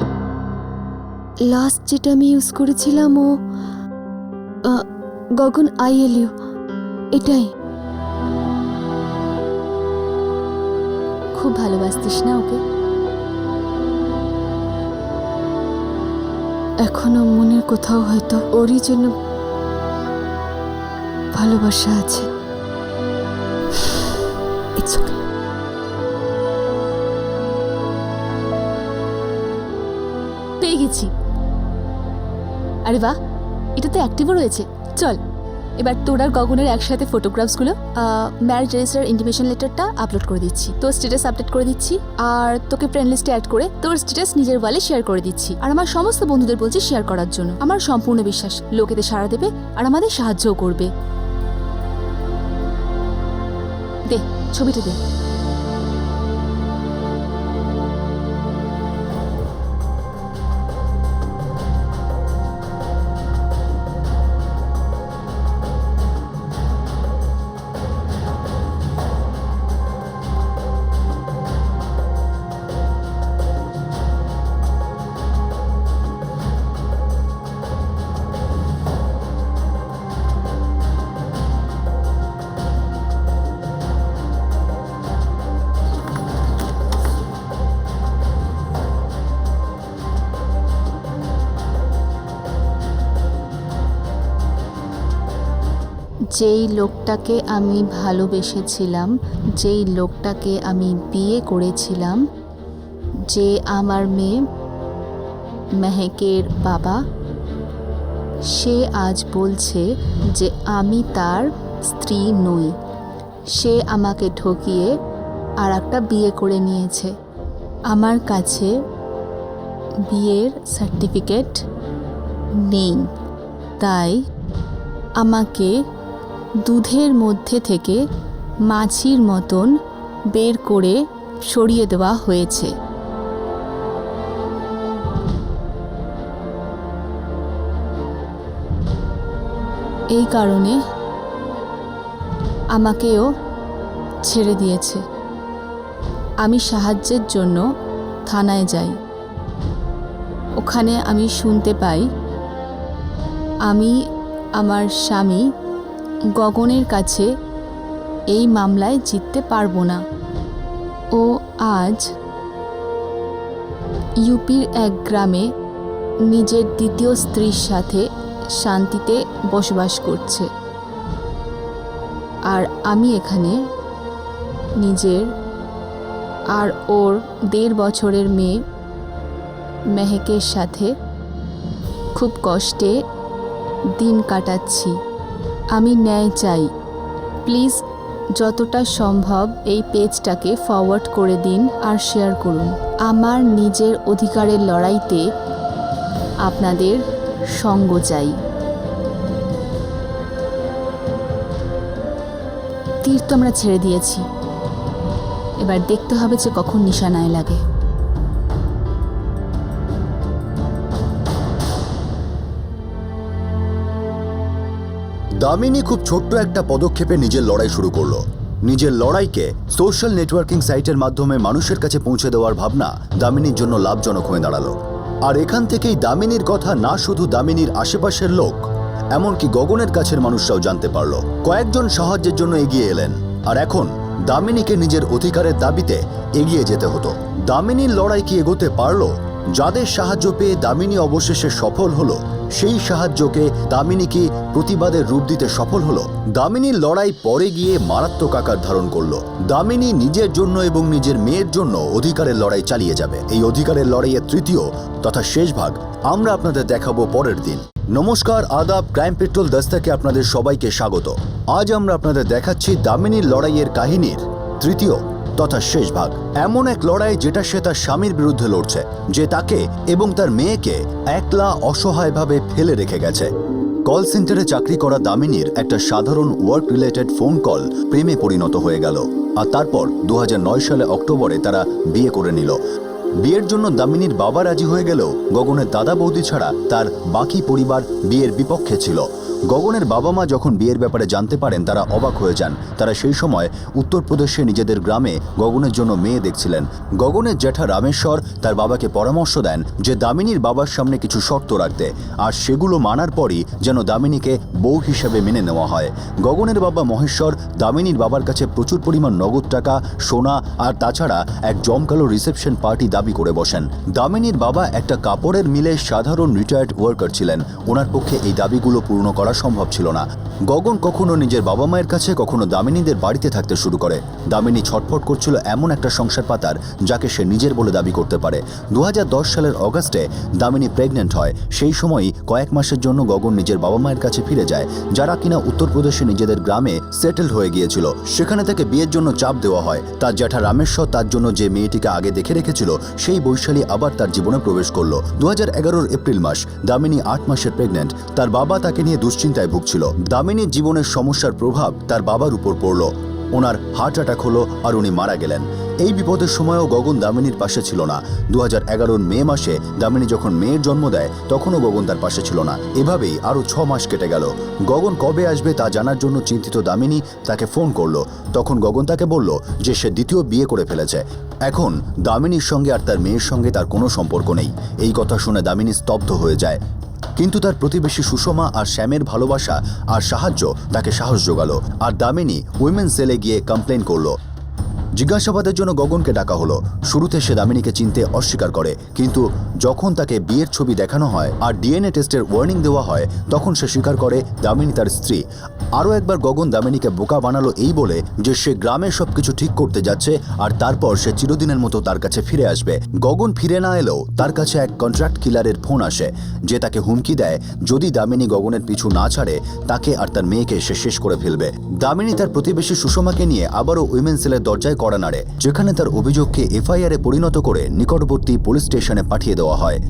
লাস্ট যেটা আমি ইউজ করেছিলাম ও গগন ILU, এটাই। খুব ভালোবাসতিস না ওকে? এখনো মনের কোথাও হয়তো ওরই জন্য ভালোবাসা আছে। It's okay. পেয়ে গেছি। আরে বাহ, এটা তো অ্যাক্টিভও রয়েছে। চল এবার তোর আর গগনের একসাথে ফটোগ্রাফসগুলো ম্যারেজ রেজিস্টার ইন্টিমেশন লেটারটা আপলোড করে দিচ্ছি, তোর স্ট্যাটাস আপডেট করে দিচ্ছি, আর তোকে ফ্রেন্ড লিস্টে অ্যাড করে তোর স্ট্যাটাস নিজের ওয়ালে শেয়ার করে দিচ্ছি। আর আমার সমস্ত বন্ধুদের বলছি শেয়ার করার জন্য। আমার সম্পূর্ণ বিশ্বাস লোকেতে সাড়া দেবে আর আমাদের সাহায্যও করবে। দে ছবিটা দে। যেই লোকটাকে আমি ভালোবেসেছিলাম, যেই লোকটাকে আমি বিয়ে করেছিলাম, যে আমার মেয়ে মেহেকের বাবা, সে আজ বলছে যে আমি তার স্ত্রী নই। সে আমাকে ঠকিয়ে আর একটা বিয়ে করে নিয়েছে। আমার কাছে বিয়ের সার্টিফিকেট নেই, তাই আমাকে দুধের মধ্যে থেকে মাছির মতন বের করে সরিয়ে দেওয়া হয়েছে। এই কারণে আমাকেও ছেড়ে দিয়েছে। আমি সাহায্যের জন্য থানায় যাই। ওখানে আমি শুনতে পাই আমি আমার স্বামী গগনের কাছে এই মামলায় জিততে পারবো না। ও আজ ইউপির এক গ্রামে নিজের দ্বিতীয় স্ত্রীর সাথে শান্তিতে বসবাস করছে, আর আমি এখানে নিজের আর ওর 1.5 বছরের মেয়ে মেহেকের সাথে খুব কষ্টে দিন কাটাচ্ছি। আমি ন্যায় চাই। প্লিজ যতটা সম্ভব এই পেজটাকে ফরওয়ার্ড করে দিন আর শেয়ার করুন। আমার নিজের অধিকারের লড়াইতে আপনাদের সঙ্গ চাই। তীর তো আমরা ছেড়ে দিয়েছি, এবার দেখতে হবে যে কখন নিশানায় লাগে। দামিনী খুব ছোট্ট একটা পদক্ষেপে নিজের লড়াই শুরু করলো। নিজের লড়াইকে সোশ্যাল নেটওয়ার্কিং সাইটের মাধ্যমে মানুষের কাছে পৌঁছে দেওয়ার ভাবনা দামিনীর জন্য লাভজনক হয়ে দাঁড়ালো। আর এখান থেকেই দামিনীর কথা না শুধু দামিনীর আশেপাশের লোক, এমনকি গগনের কাছের মানুষরাও জানতে পারলো। কয়েকজন সাহায্যের জন্য এগিয়ে এলেন, আর এখন দামিনীকে নিজের অধিকারের দাবিতে এগিয়ে যেতে হতো। দামিনীর লড়াই কি এগোতে পারলো? যাদের সাহায্য পেয়ে দামিনী অবশেষে সফল হলো, সেই সাহায্যকে দামিনী কি প্রতিবাদের রূপ দিতে সফল হলো? দামিনীর লড়াই পরে গিয়ে মারাত্মক আকার ধারণ করলো। দামিনী নিজের জন্য এবং নিজের মেয়ের জন্য অধিকারের লড়াই চালিয়ে যাবে। এই অধিকারের লড়াইয়ের তৃতীয় তথা শেষ ভাগ আমরা আপনাদের দেখাবো পরের দিন। নমস্কার, আদাব, ক্রাইম পেট্রোল দস্তাকে আপনাদের সবাইকে স্বাগত। আজ আমরা আপনাদের দেখাচ্ছি দামিনীর লড়াইয়ের কাহিনীর তৃতীয় তথা শেষ ভাগ। এমন এক লড়াই যেটা সে তার স্বামীর বিরুদ্ধে লড়ছে, যে তাকে এবং তার মেয়েকে একলা অসহায়ভাবে ফেলে রেখে গেছে। কল সেন্টারে চাকরি করা দামিনীর একটা সাধারণ ওয়ার্ক রিলেটেড ফোন কল প্রেমে পরিণত হয়ে গেল, আর তারপর 2009 সালে অক্টোবরে তারা বিয়ে করে নিল। বিয়ের জন্য দামিনীর বাবা রাজি হয়ে গেলেও গগনের দাদা বৌদি ছাড়া তার বাকি পরিবার বিয়ের বিপক্ষে ছিল। গগনের বাবা মা যখন বিয়ের ব্যাপারে জানতে পারেন তারা অবাক হয়ে যান। তারা সেই সময় উত্তরপ্রদেশে নিজেদের গ্রামে গগনের জন্য মেয়ে দেখছিলেন। গগনের জ্যাঠা রামেশ্বর তার বাবাকে পরামর্শ দেন যে দামিনীর বাবার সামনে কিছু শর্ত রাখতে, আর সেগুলো মানার পরই যেন দামিনীকে বউ হিসেবে মেনে নেওয়া হয়। গগনের বাবা মহেশ্বর দামিনীর বাবার কাছে প্রচুর পরিমাণ নগদ টাকা, সোনা আর তাছাড়া এক জমকালো রিসেপশন পার্টি দাবি করে বসেন। দামিনীর বাবা একটা কাপড়ের মিলে সাধারণ রিটায়ার্ড ওয়ার্কার ছিলেন। ওনার পক্ষে এই দাবিগুলো পূর্ণ করা সম্ভব ছিল না। গগন কখনো নিজের বাবা মায়ের কাছে, কখনো দামিনীদের বাড়িতে থাকতে শুরু করে। দামিনী ছটফট করছিল এমন একটা সংসার পাতার যাকে সে নিজের বলে দাবি করতে পারে। 2010 সালের অগাস্টে দামিনী প্রেগনেন্ট হয়। সেই সময়ই কয়েক মাসের জন্য গগন নিজের বাবা মায়ের কাছে ফিরে যায়, যারা কিনা উত্তরপ্রদেশে নিজেদের গ্রামে সেটেল হয়ে গিয়েছিল। সেখানে তাকে বিয়ের জন্য চাপ দেওয়া হয়। তার জ্যাঠা রামেশ্বর তার জন্য যে মেয়েটিকে আগে দেখে রেখেছিল সেই বৈশালী আবার তার জীবনে প্রবেশ করলো। 2011 এপ্রিল মাস, দামিনী 8 মাসের প্রেগনেন্ট। তার বাবা তাকে নিয়ে দুশ্চিন্তায় ভুগছিল। দামিনীর জীবনের সমস্যার প্রভাব তার বাবার উপর পড়ল। ওনার হার্ট অ্যাটাক হলো আর উনি মারা গেলেন। এই বিপদের সময়ও গগন দামিনীর পাশে ছিল না। 2011 মে মাসে দামিনী যখন মেয়ের জন্ম দেয় তখনও গগন তার পাশে ছিল না। এভাবেই আরও 6 মাস কেটে গেল। গগন কবে আসবে তা জানার জন্য চিন্তিত দামিনী তাকে ফোন করলো। তখন গগন তাকে বলল যে সে দ্বিতীয় বিয়ে করে ফেলেছে। এখন দামিনীর সঙ্গে আর তার মেয়ের সঙ্গে তার কোনো সম্পর্ক নেই। এই কথা শুনে দামিনী স্তব্ধ হয়ে যায়। কিন্তু তার প্রতিবেশী সুষমা আর শ্যামের ভালোবাসা আর সাহায্য তাকে সাহস জোগালো। আর দামিনী উইমেন সেলে গিয়ে কমপ্লেন করলো। জিজ্ঞাসাবাদের জন্য গগনকে ডাকা হলো। শুরুতে সে দামিনীকে চিনতে অস্বীকার করে, কিন্তু যখন তাকে বিয়ের ছবি দেখানো হয় আর ডিএনএ টেস্টের ওয়ার্নিং দেওয়া হয় তখন সে স্বীকার করে দামিনী তার স্ত্রী। আরও একবার গগন দামিনীকে বোকা বানালো এই বলে যে সে গ্রামে সবকিছু ঠিক করতে যাচ্ছে আর তারপর সে চিরদিনের মতো তার কাছে ফিরে আসবে। গগন ফিরে না এলেও তার কাছে এক কন্ট্রাক্ট কিলারের ফোন আসে, যে তাকে হুমকি দেয় যদি দামিনী গগনের পিছু না ছাড়ে তাকে আর তার মেয়েকে সে শেষ করে ফেলবে। দামিনী তার প্রতিবেশী সুষমাকে নিয়ে আবারও উইমেন সেলের দরজায় কড়া নাড়ে, যেখানে তার অভিযোগকে এফআইআরে পরিণত করে নিকটবর্তী পুলিশ স্টেশনে পাঠিয়ে দেওয়া হয়।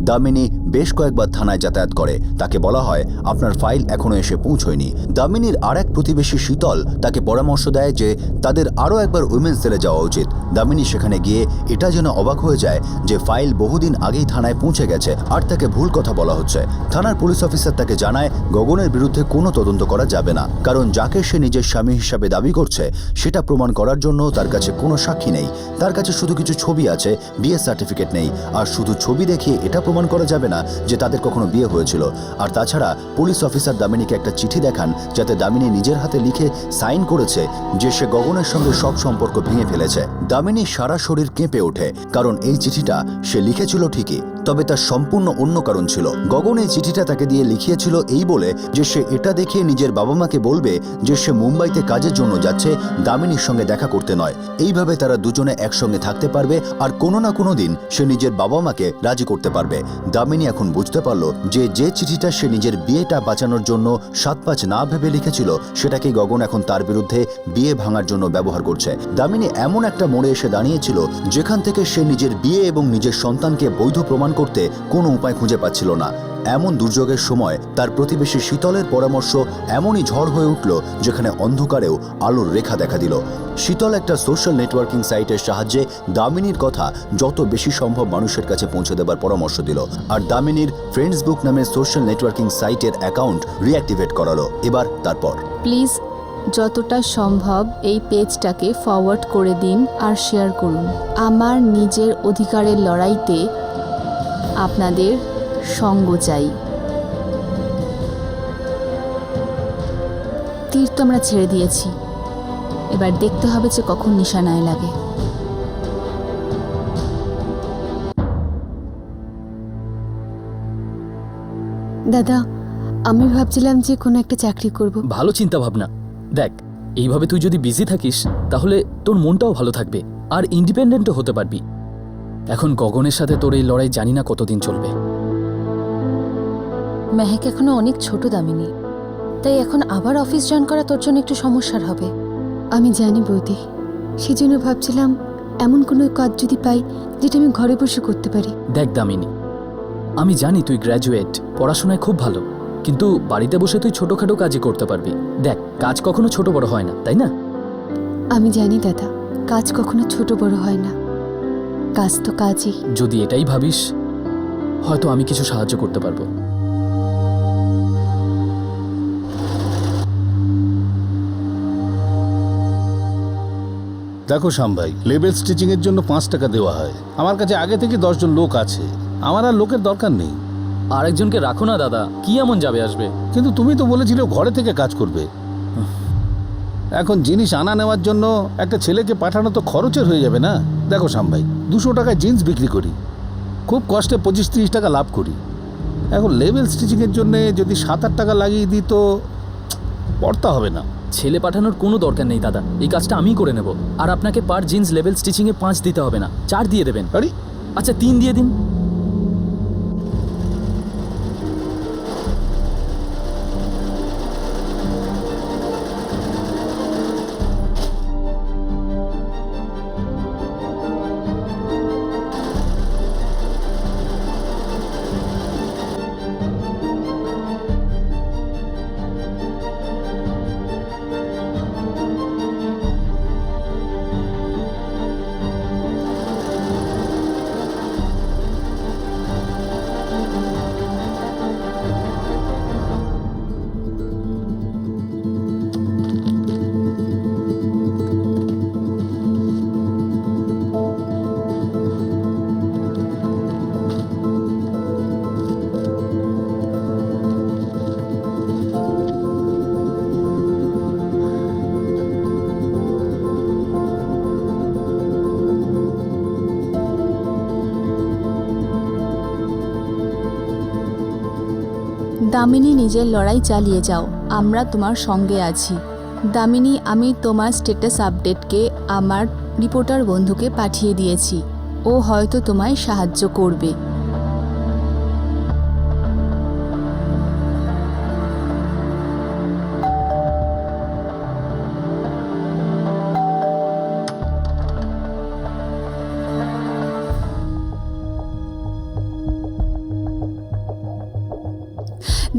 দামিনী বেশ কয়েকবার থানায় যাতায়াত করে। তাকে বলা হয় আপনার ফাইল এখনো এসে পৌঁছয়নি। দামিনীর আর এক প্রতিবেশী শীতল তাকে পরামর্শ দেয় যে তাদের আরও একবার উইমেন সেলে যাওয়া উচিত। দামিনী সেখানে গিয়ে এটা যেন অবাক হয়ে যায় যে ফাইল বহুদিন আগেই থানায় পৌঁছে গেছে আর তাকে ভুল কথা বলা হচ্ছে। থানার পুলিশ অফিসার তাকে জানায় গগনের বিরুদ্ধে কোনো তদন্ত করা যাবে না, কারণ যাকে সে নিজের স্বামী হিসাবে দাবি করছে সেটা প্রমাণ করার জন্য তার কাছে কোনো সাক্ষী নেই। তার কাছে শুধু কিছু ছবি আছে, বিয়ে সার্টিফিকেট নেই। আর শুধু ছবি দেখিয়ে এটা প্রমাণ করা যাবে না যে তাদের কখনো বিয়ে হয়েছিল। আর তাছাড়া পুলিশ অফিসার দামিনীকে একটা চিঠি দেখান যাতে দামিনী নিজের হাতে লিখে সাইন করেছে যে সে গগনের সঙ্গে সব সম্পর্ক ভেঙে ফেলেছে। দামিনী সারা শরীর কেঁপে ওঠে, কারণ এই চিঠিটা সে লিখেছিল ঠিকই, তবে তার সম্পূর্ণ অন্য কারণ ছিল। গগন এই চিঠিটা তাকে দিয়ে লিখিয়েছিল এই বলে যে সে এটা দেখিয়ে নিজের বাবা মাকে বলবে যে সে মুম্বাইতে কাজের জন্য যাচ্ছে, দামিনীর সঙ্গে দেখা করতে নয়। এইভাবে তারা দুজনে একসঙ্গে থাকতে পারবে আর কোনো না কোনো দিন সে নিজের বাবা মাকে রাজি করতে পারবে। দামিনী এখন বুঝতে পারল যে যে চিঠিটা সে নিজের বিয়েটা বাঁচানোর জন্য 7-5 না ভেবে লিখেছিল সেটাকে গগন এখন তার বিরুদ্ধে বিয়ে ভাঙার জন্য ব্যবহার করছে। দামিনী এমন একটা মোড়ে এসে দাঁড়িয়েছিল যেখান থেকে সে নিজের বিয়ে এবং নিজের সন্তানকে বৈধ প্রমাণ করতে কোনো উপায় খুঁজে পাচ্ছিল না। এমন দুর্যোগের সময় তার প্রতিবেশী শীতলের পরামর্শ এমনই ঝড় হয়ে উঠল যেখানে অন্ধকারেও আলোর রেখা দেখা দিল। শীতল একটা সোশ্যাল নেটওয়ার্কিং সাইটের সাহায্যে দামিনীর কথা যত বেশি সম্ভব মানুষের কাছে পৌঁছে দেবার পরামর্শ দিল। আর দামিনীর ফ্রেন্ডসবুক নামের সোশ্যাল নেটওয়ার্কিং সাইটের অ্যাকাউন্ট রিঅ্যাক্টিভেট করালো। এবার তারপর প্লিজ যতটা সম্ভব এই পেজটাকে ফরওয়ার্ড করে দিন আর শেয়ার করুন। আমার নিজের অধিকারের লড়াইতে আপনাদের সঙ্গ চাই। তীর তো আমরা ছেড়ে দিয়েছি, এবার দেখতে হবে যে কখন নিশানায় লাগে। দাদা, আমি ভাবছিলাম যে কোনো একটা চাকরি করব। ভালো চিন্তা ভাবনা। দেখ, এইভাবে তুই যদি বিজি থাকিস তাহলে তোর মনটাও ভালো থাকবে আর ইন্ডিপেন্ডেন্টও হতে পারবি। এখন গগনের সাথে তোর এই লড়াই জানি না কতদিন চলবে। মেহেক এখনো অনেক ছোট দামিনী, তাই এখন আবার অফিস জয়েন করা তোর জন্য একটু সমস্যার হবে। আমি জানি বৌদি, সেজন্য ভাবছিলাম এমন কোনো কাজ যদি পাই যেটা আমি ঘরে বসে করতে পারি। দেখ দামিনী, আমি জানি তুই গ্র্যাজুয়েট, পড়াশোনায় খুব ভালো, কিন্তু বাড়িতে বসে তুই ছোটখাটো কাজই করতে পারবি। দেখ, কাজ কখনো ছোট বড় হয় না, তাই না? আমি জানি দাদা, কাজ কখনো ছোট বড় হয় না, কাজ তো কাজই। যদি এটাই ভাবিস, হয়তো আমি কিছু সাহায্য করতে পারবো। দেখো শ্যাম ভাই, লেবেল স্টিচিং এর জন্য 5 টাকা দেওয়া হয়। আমার কাছে আগে থেকে 10 জন লোক আছে, আমার আর লোকের দরকার নেই। আরেকজনকে রাখো না দাদা, কি এমন যাবে আসবে? কিন্তু তুমি তো বলেছিলে ঘরে থেকে কাজ করবে। এখন জিনিস আনা নেওয়ার জন্য একটা ছেলেকে পাঠানো তো খরচের হয়ে যাবে না। দেখো শ্যাম ভাই, 200 টাকায় জিন্স বিক্রি করি, খুব কষ্টে 25-30 টাকা লাভ করি। এখন লেবেল স্টিচিংয়ের জন্য যদি 7-8 টাকা লাগিয়ে দিই তো পড়তা হবে না। ছেলে পাঠানোর কোনো দরকার নেই দাদা, এই কাজটা আমিই করে নেব। আর আপনাকে পার জিন্স লেভেল স্টিচিংয়ে 5 দিতে হবে না, 4 দিয়ে দেবেন। আরে আচ্ছা 3 দিয়ে দিন। দামিনী, নিজের লড়াই চালিয়ে যাও, আমরা তোমার সঙ্গে আছি। দামিনী, আমি তোমার স্ট্যাটাস আপডেটকে আমার রিপোর্টার বন্ধুকে পাঠিয়ে দিয়েছি, ও হয়তো তোমায় সাহায্য করবে।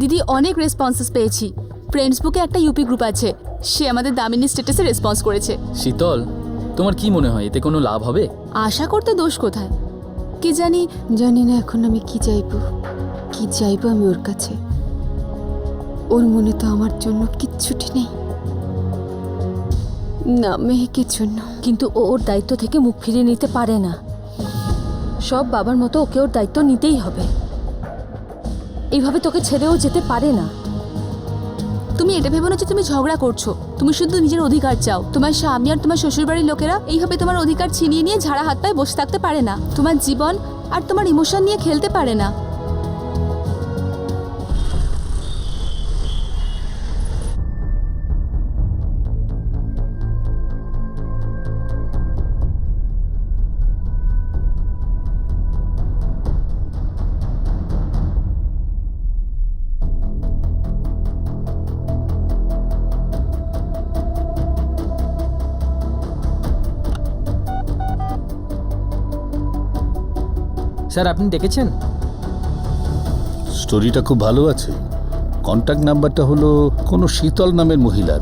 দিদি, অনেক রেসপন্সেস পেয়েছি। ফ্রেন্ডসবুকে একটা ইউপি গ্রুপ আছে, সে আমাদের দামিনী স্ট্যাটাসে রেসপন্স করেছে। শীতল, তোমার কি মনে হয় এতে কোনো লাভ হবে? আশা করতে দোষ কোথায়? কি জানি না এখন আমি কি চাইবো আমি ওর কাছে। ওর মনে তো আমার জন্য কিচ্ছুটি নেই, না মেহেকের জন্য। কিন্তু ও ওর দায়িত্ব থেকে মুখ ফিরিয়ে নিতে পারে না। সব বাবার মতো ওকে ওর দায়িত্ব নিতেই হবে। এইভাবে তোকে ছেড়েও যেতে পারে না। তুমি এটা ভেবো না যে তুমি ঝগড়া করছো, তুমি শুধু নিজের অধিকার চাও। তোমার স্বামী আর তোমার শ্বশুরবাড়ির লোকেরা এইভাবে তোমার অধিকার ছিনিয়ে নিয়ে ঝাড়া হাত পায়ে বসে থাকতে পারে না। তোমার জীবন আর তোমার ইমোশন নিয়ে খেলতে পারে না। স্যার, আপনি দেখেছেন? স্টোরিটা খুব ভালো আছে। কন্ট্যাক্ট নাম্বারটা হলো কোনো শীতল নামের মহিলার।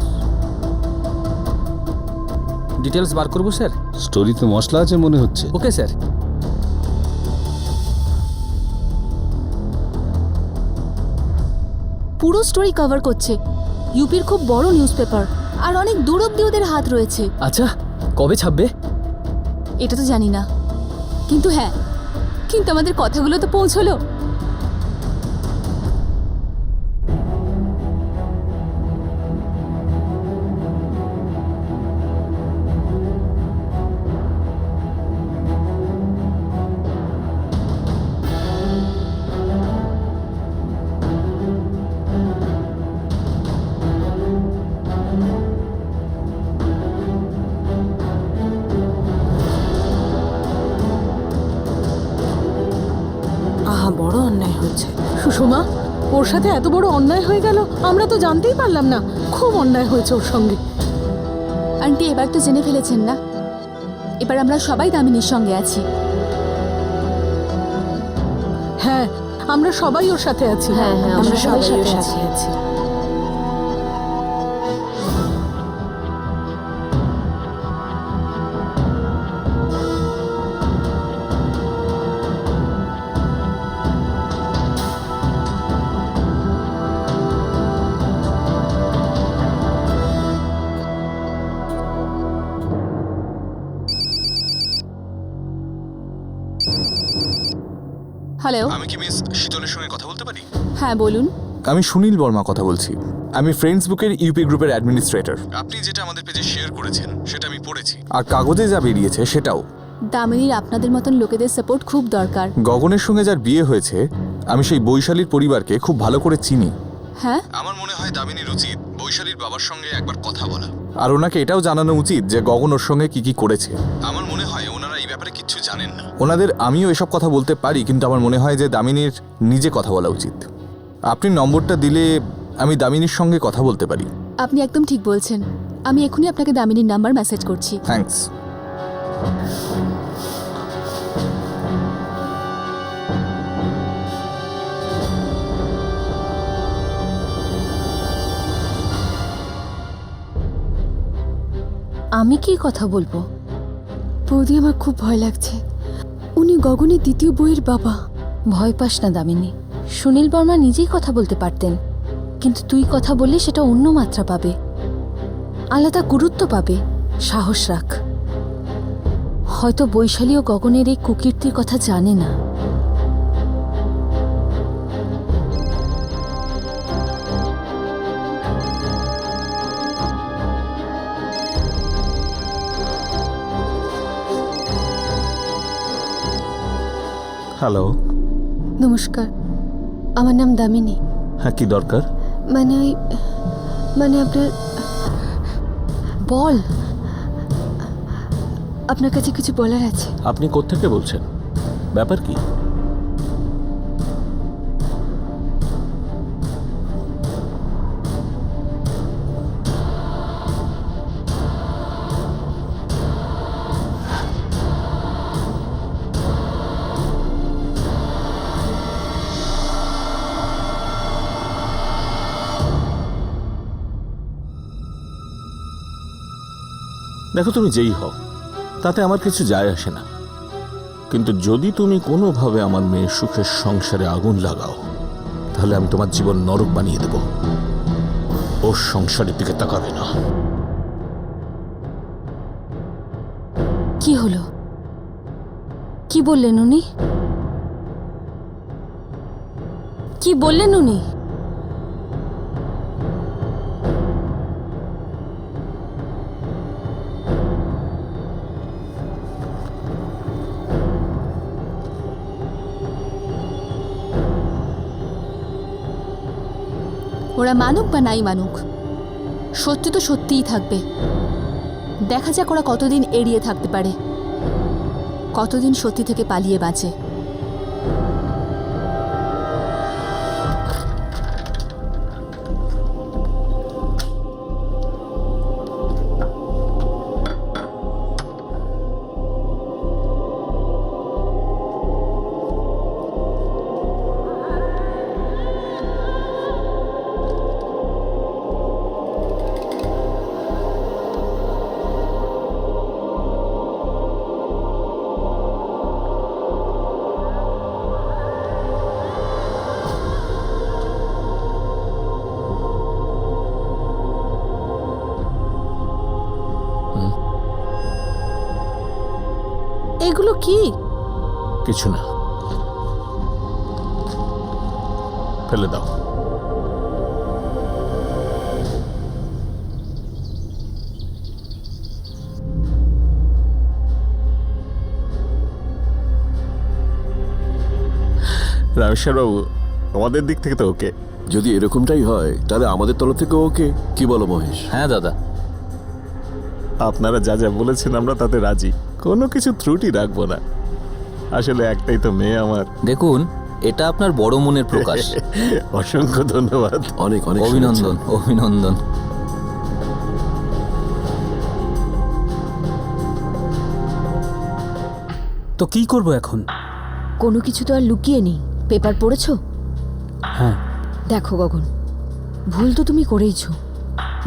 ডিটেলস বার করবো স্যার? স্টোরিতে মশলা আছে মনে হচ্ছে। Okay sir. পুরো স্টোরি কভার করছে। ইউপির খুব বড় নিউজ পেপার, আর অনেক দূর অব্দি ওদের হাত রয়েছে। আচ্ছা, কবে ছাপবে? এটা তো জানি না, কিন্তু হ্যাঁ, কিন্তু আমাদের কথাগুলো তো পৌঁছলো। বড় অন্যায় হচ্ছে। সুষমা, ওর সাথে এত বড় অন্যায় হয়ে গেল, আমরা তো জানতেই পারলাম না। খুব অন্যায় হয়েছে ওর সঙ্গে। আন্টি, এবার তো জেনে ফেলেছেন না, এবার আমরা সবাই দামিনীর সঙ্গে আছি। হ্যাঁ, আমরা সবাই ওর সাথে আছি। হ্যাঁ, আমরা সবাই ওর সাথে আছি। হ্যালো, আমি কি মিস শীতলের সঙ্গে কথা বলতে পারি? হ্যাঁ বলুন। আমি সুনীল বর্মা কথা বলছি। আমি ফ্রেন্ডস বুকের ইউপি গ্রুপের অ্যাডমিনিস্ট্রেটর। আপনি যেটা আমাদের পেজে শেয়ার করেছেন সেটা আমি পড়েছি। আর কাগজে যা বেরিয়েছে সেটাও। দামিনীর আপনাদের মতন লোকেদের সাপোর্ট খুব দরকার। গগনের সঙ্গে যার বিয়ে হয়েছে, আমি সেই বৈশালীর পরিবারকে খুব ভালো করে চিনি। হ্যাঁ, আমার মনে হয় দামিনীর উচিত বৈশালীর বাবার সঙ্গে একবার কথা বলা। আর ওনাকে এটাও জানানো উচিত যে গগন ওর সঙ্গে কি কি করেছে। আমার মনে হয় ওনারা এই ব্যাপারে কিচ্ছু জানেন না। ওনাদের আমিও এসব কথা বলতে পারি, কিন্তু আমার মনে হয় যে দামিনীর নিজে কথা বলা উচিত। আপনি নম্বরটা দিলে আমি দামিনীর সঙ্গে কথা বলতে পারি। আপনি একদম ঠিক বলছেন। আমি এখনই আপনাকে দামিনীর নাম্বার মেসেজ করছি। থ্যাঙ্কস। আমি কি কথা বলবো? বৌদি, আমার খুব ভয় লাগছে। উনি গগনের দ্বিতীয় বইয়ের বাবা। ভয় পাস না দামিনী, সুনীল বর্মা নিজেই কথা বলতে পারতেন, কিন্তু তুই কথা বললে সেটা অন্য মাত্রা পাবে, আলাদা গুরুত্ব পাবে। সাহস রাখ। হয়তো বৈশালী ও গগনের এই কুকীর্তির কথা জানে না। হ্যালো। নমস্কার, আমার নাম দামিনী। হ্যাঁ, কি দরকার? মানে আপনার বল। আপনার কাছে কিছু বলার আছে। আপনি কোত্থেকে বলছেন? ব্যাপার কি? দেখো, তুমি যেই হও তাতে আমার কিছু যায় আসে না, কিন্তু যদি তুমি কোনোভাবে আমার মেয়ের সুখের সংসারে আগুন লাগাও, তাহলে আমি তোমার জীবন নরক বানিয়ে দেব। ওর সংসারের দিকে তাকাবে না। কি হলো? কি বললেন উনি? কি বললেন উনি? ওরা মানুক বা নাই মানুক, সত্যি তো সত্যিই থাকবে। দেখা যাক ওরা কতদিন এড়িয়ে থাকতে পারে, কতদিন সত্যি থেকে পালিয়ে বাঁচে। এগুলো কি? কিছু না, ফেলে দাও। রামেশ্বরবাবু, আমাদের দিক থেকে তো ওকে। যদি এরকমটাই হয় তাহলে আমাদের তরফ থেকে ওকে। কি বলো মহেশ? হ্যাঁ দাদা, আপনারা যা যা বলেছেন আমরা তাতে রাজি, কোনো কিছু ত্রুটি রাখবো না। আসলে একটাই তো মেয়ে আমার। দেখুন, এটা আপনার বড় মনের প্রকাশ। অসংখ্য ধন্যবাদ। অনেক অনেক অভিনন্দন, অভিনন্দন। তো কি করব এখন? কোনো কিছু তো আর লুকিয়ে নেই। পেপার পড়েছো? হ্যাঁ। দেখো গগন, ভুল তো তুমি করেইছো।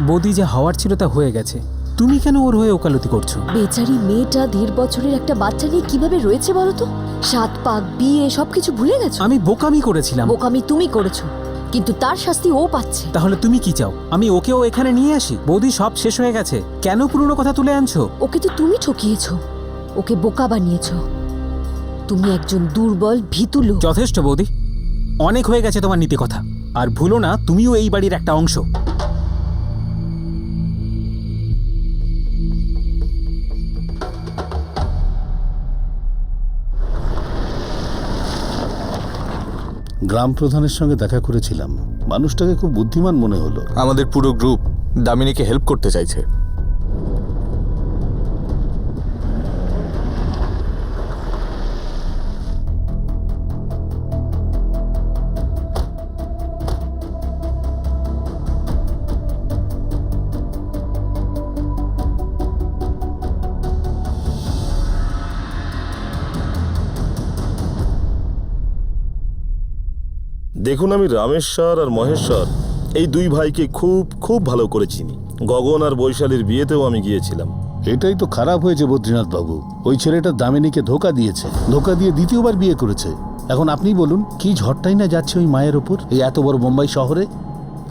বৌদি, যা হওয়ার ছিল তা হয়ে গেছে। তুমি কেন ওর হয়ে ওকালতি করছো? বেচারি মেয়েটা 1.5 বছরের একটা বাচ্চা নিয়ে কিভাবে রয়েছে বলো তো? 7 পাক, বিয়ে, সবকিছু ভুলে গেছো। আমি বোকামি করেছিলাম। বোকামি তুমি করেছো, কিন্তু তার শাস্তি ও পাচ্ছে। তাহলে তুমি কি চাও? আমি ওকেও এখানে নিয়ে আসি? বৌদি, সব শেষ হয়ে গেছে, কেন পুরনো কথা তুলে আনছো? ওকে তো তুমি ঠকিয়েছো, ওকে বোকা বানিয়েছো। তুমি একজন দুর্বল ভীতু লোক। যথেষ্ট বৌদি, অনেক হয়ে গেছে তোমার নীতি কথা। আর ভুলো না, তুমিও এই বাড়ির একটা অংশ। গ্রাম প্রধানের সঙ্গে দেখা করেছিলাম, মানুষটাকে খুব বুদ্ধিমান মনে হলো। আমাদের পুরো গ্রুপ দামিনীকে হেল্প করতে চাইছে। দেখুন, আমি রামেশ্বর আর মহেশ্বর এই দুই ভাইকে খুব খুব ভালো করে চিনি। গগন আর বৈশালীর বিয়েতেও আমি গিয়েছিলাম। এটাই তো খারাপ হয়েছে বদ্রীনাথ বাবু, ওই ছেলেটা দামিনীকে ধোকা দিয়েছে, ধোকা দিয়ে দ্বিতীয়বার বিয়ে করেছে। এখন আপনি বলুন, কি ঝড়টাই না যাচ্ছে ওই মায়ের ওপর এই এত বড় বোম্বাই শহরে।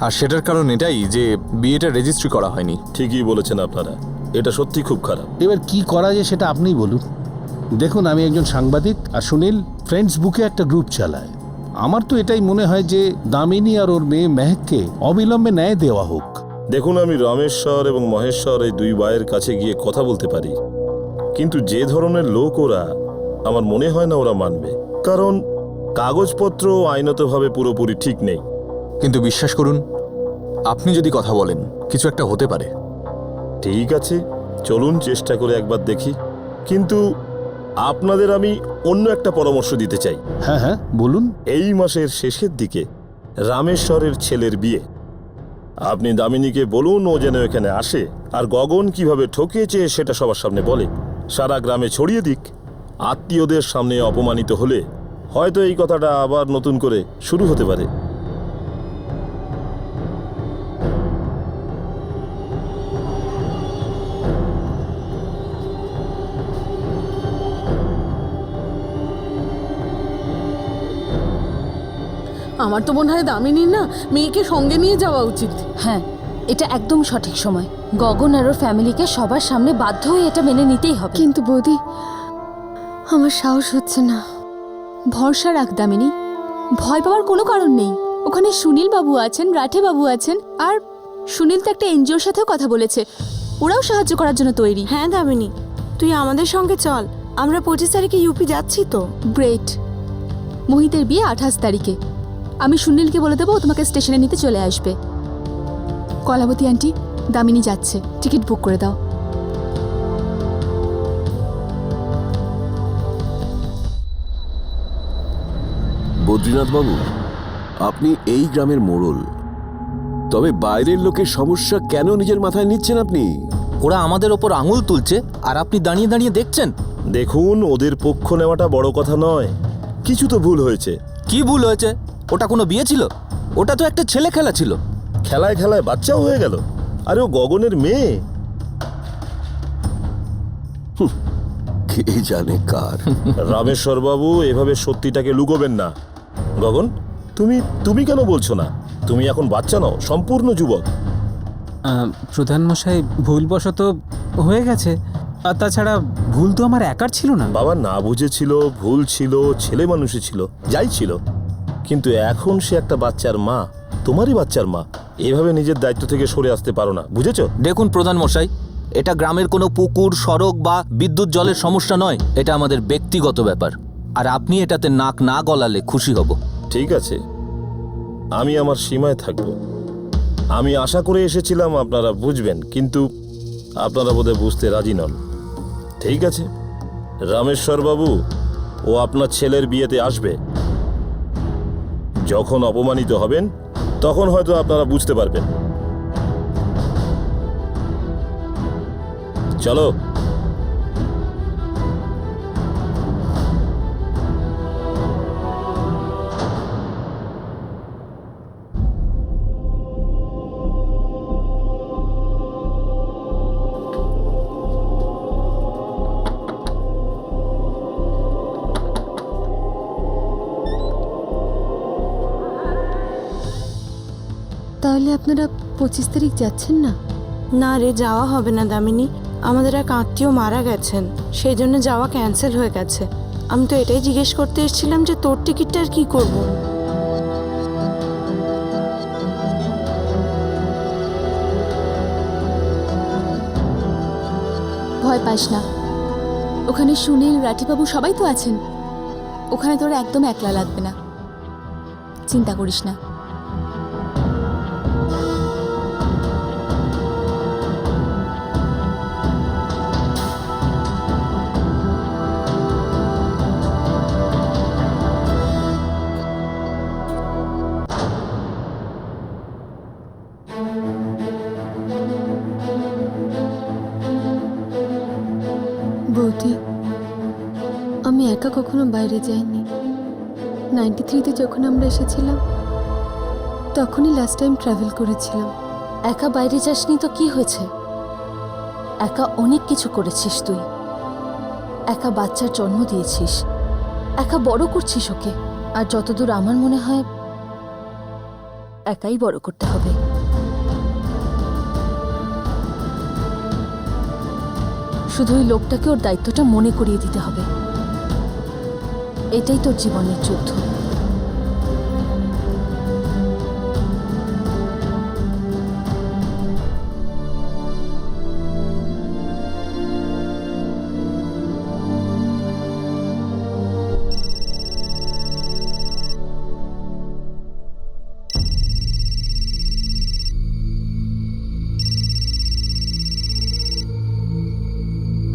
আর সেটার কারণ এটাই যে বিয়েটা রেজিস্ট্রি করা হয়নি। ঠিকই বলেছেন আপনারা, এটা সত্যি খুব খারাপ। এবার কি করা যায় সেটা আপনিই বলুন। দেখুন, আমি একজন সাংবাদিক, আর সুনীল ফ্রেন্ডস বুকে একটা গ্রুপ চালায়। আমার তো এটাই মনে হয় যে দামিনী আর ওর মেয়ে মেহেককে অবিলম্বে ন্যায় দেওয়া হোক। দেখুন, আমি রামেশ্বর এবং মহেশ্বর এই দুই ভাইয়ের কাছে গিয়ে কথা বলতে পারি, কিন্তু যে ধরনের লোক ওরা, আমার মনে হয় না ওরা মানবে। কারণ কাগজপত্র আইনতভাবে পুরোপুরি ঠিক নেই। কিন্তু বিশ্বাস করুন, আপনি যদি কথা বলেন কিছু একটা হতে পারে। ঠিক আছে, চলুন চেষ্টা করে একবার দেখি। কিন্তু আপনাদের আমি অন্য একটা পরামর্শ দিতে চাই। হ্যাঁ হ্যাঁ বলুন। এই মাসের শেষের দিকে রামেশ্বরের ছেলের বিয়ে। আপনি দামিনীকে বলুন ও যেন এখানে আসে, আর গগন কিভাবে ঠকিয়েছে সেটা সবার সামনে বলে, সারা গ্রামে ছড়িয়ে দিক। আত্মীয়দের সামনে অপমানিত হলে হয়তো এই কথাটা আবার নতুন করে শুরু হতে পারে। আমার তো মনে হয় দামিনীর না মেয়েকে সঙ্গে নিয়ে যাওয়া উচিত। হ্যাঁ, এটা একদম সঠিক সময়। গগন আর ওর ফ্যামিলিকে সবার সামনে বাধ্য হয়ে এটা মেনে নিতেই হবে। কিন্তু বৌদি, আমার সাহস হচ্ছে না। ভরসা রাখ দামিনী, ভয় পাওয়ার কোনো কারণ নেই। ওখানে সুনীল বাবু আছেন, রাঠে বাবু আছেন, আর সুনীল তো একটা এনজিওর সাথেও কথা বলেছে, ওরাও সাহায্য করার জন্য তৈরি। হ্যাঁ দামিনী, তুই আমাদের সঙ্গে চল, আমরা 25 তারিখে ইউপি যাচ্ছি তো। গ্রেট। মোহিতের বিয়ে 28 তারিখে। আমি সুনীলকে বলে দেবো, ও তোমাকে স্টেশনে নিতে চলে আসবে। কলাবতী আন্টি, দামিনী যাচ্ছে, টিকিট বুক করে দাও। বদ্রীনাথ বাবু, আপনি এই গ্রামের মোড়ল, তবে বাইরের লোকের সমস্যা কেন নিজের মাথায় নিচ্ছেন আপনি? ওরা আমাদের ওপর আঙুল তুলছে আর আপনি দাঁড়িয়ে দাঁড়িয়ে দেখছেন। দেখুন, ওদের পক্ষ নেওয়াটা বড় কথা নয়, কিছু তো ভুল হয়েছে। কি ভুল হয়েছে? ওটা কোনো বিয়ে ছিল? ওটা তো একটা ছেলে খেলা ছিল। খেলায় খেলায় বাচ্চাও হয়ে গেল। আরে ও গগনের মেয়ে। কে জানে কার। রামেশ্বর বাবু, এভাবে সত্যিটাকে লুকোবেন না। গগন, তুমি কেন বলছো না? তুমি এখন বাচ্চা নও, সম্পূর্ণ যুবক। প্রধান মশাই, ভুলবশত হয়ে গেছে। আর তাছাড়া ভুল তো আমার একার ছিল না। বাবা না বুঝেছিল, ভুল ছিল, ছেলে মানুষই ছিল, যাই ছিল, কিন্তু এখন সে একটা বাচ্চার মা, তোমারই বাচ্চার মা। এভাবে নিজের দায়িত্ব থেকে সরে আসতে পারো না, বুঝেছো? দেখুন প্রধান মশাই, এটা গ্রামের কোনো পুকুর, সড়ক বা বিদ্যুৎ জলের সমস্যা নয়। এটা আমাদের ব্যক্তিগত ব্যাপার, আর আপনি এটাতে নাক না গলালে খুশি হব। ঠিক আছে, আমি আমার সীমায় থাকব। আমি আশা করে এসেছিলাম আপনারা বুঝবেন, কিন্তু আপনারা বোধহয় বুঝতে রাজি নন। ঠিক আছে, রামেশ্বর বাবু, ও আপনার ছেলের বিয়েতে আসবে। যখন অপমানিত হবেন তখন হয়তো আপনারা বুঝতে পারবেন। চলো। তাহলে আপনারা 25 তারিখ যাচ্ছেন না? না রে, যাওয়া হবে না দামিনী। আমাদের এক আত্মীয় মারা গেছেন, সেই জন্য যাওয়া ক্যান্সেল হয়ে গেছে। আমি তো এটাই জিজ্ঞেস করতে এসেছিলাম যে তোর টিকিটটা আর কি করব। ভয় পাস না, ওখানে সুনীল, রাঠিবাবু সবাই তো আছেন। ওখানে তোর একদম একলা লাগবে না, চিন্তা করিস না। বৌদি, আমি একা কখনো বাইরে যাইনি। 93-তে যখন আমরা এসেছিলাম তখনই লাস্ট টাইম ট্রাভেল করেছিলাম। একা বাইরে যাসনি তো কি হয়েছে? একা অনেক কিছু করেছিস তুই। একা বাচ্চার জন্ম দিয়েছিস, একা বড় করছিস ওকে। আর যতদূর আমার মনে হয় একাই বড় করতে হবে। শুধু ওই লোকটাকে ওর দায়িত্বটা মনে করিয়ে দিতে হবে। এটাই তোর জীবনের যুদ্ধ।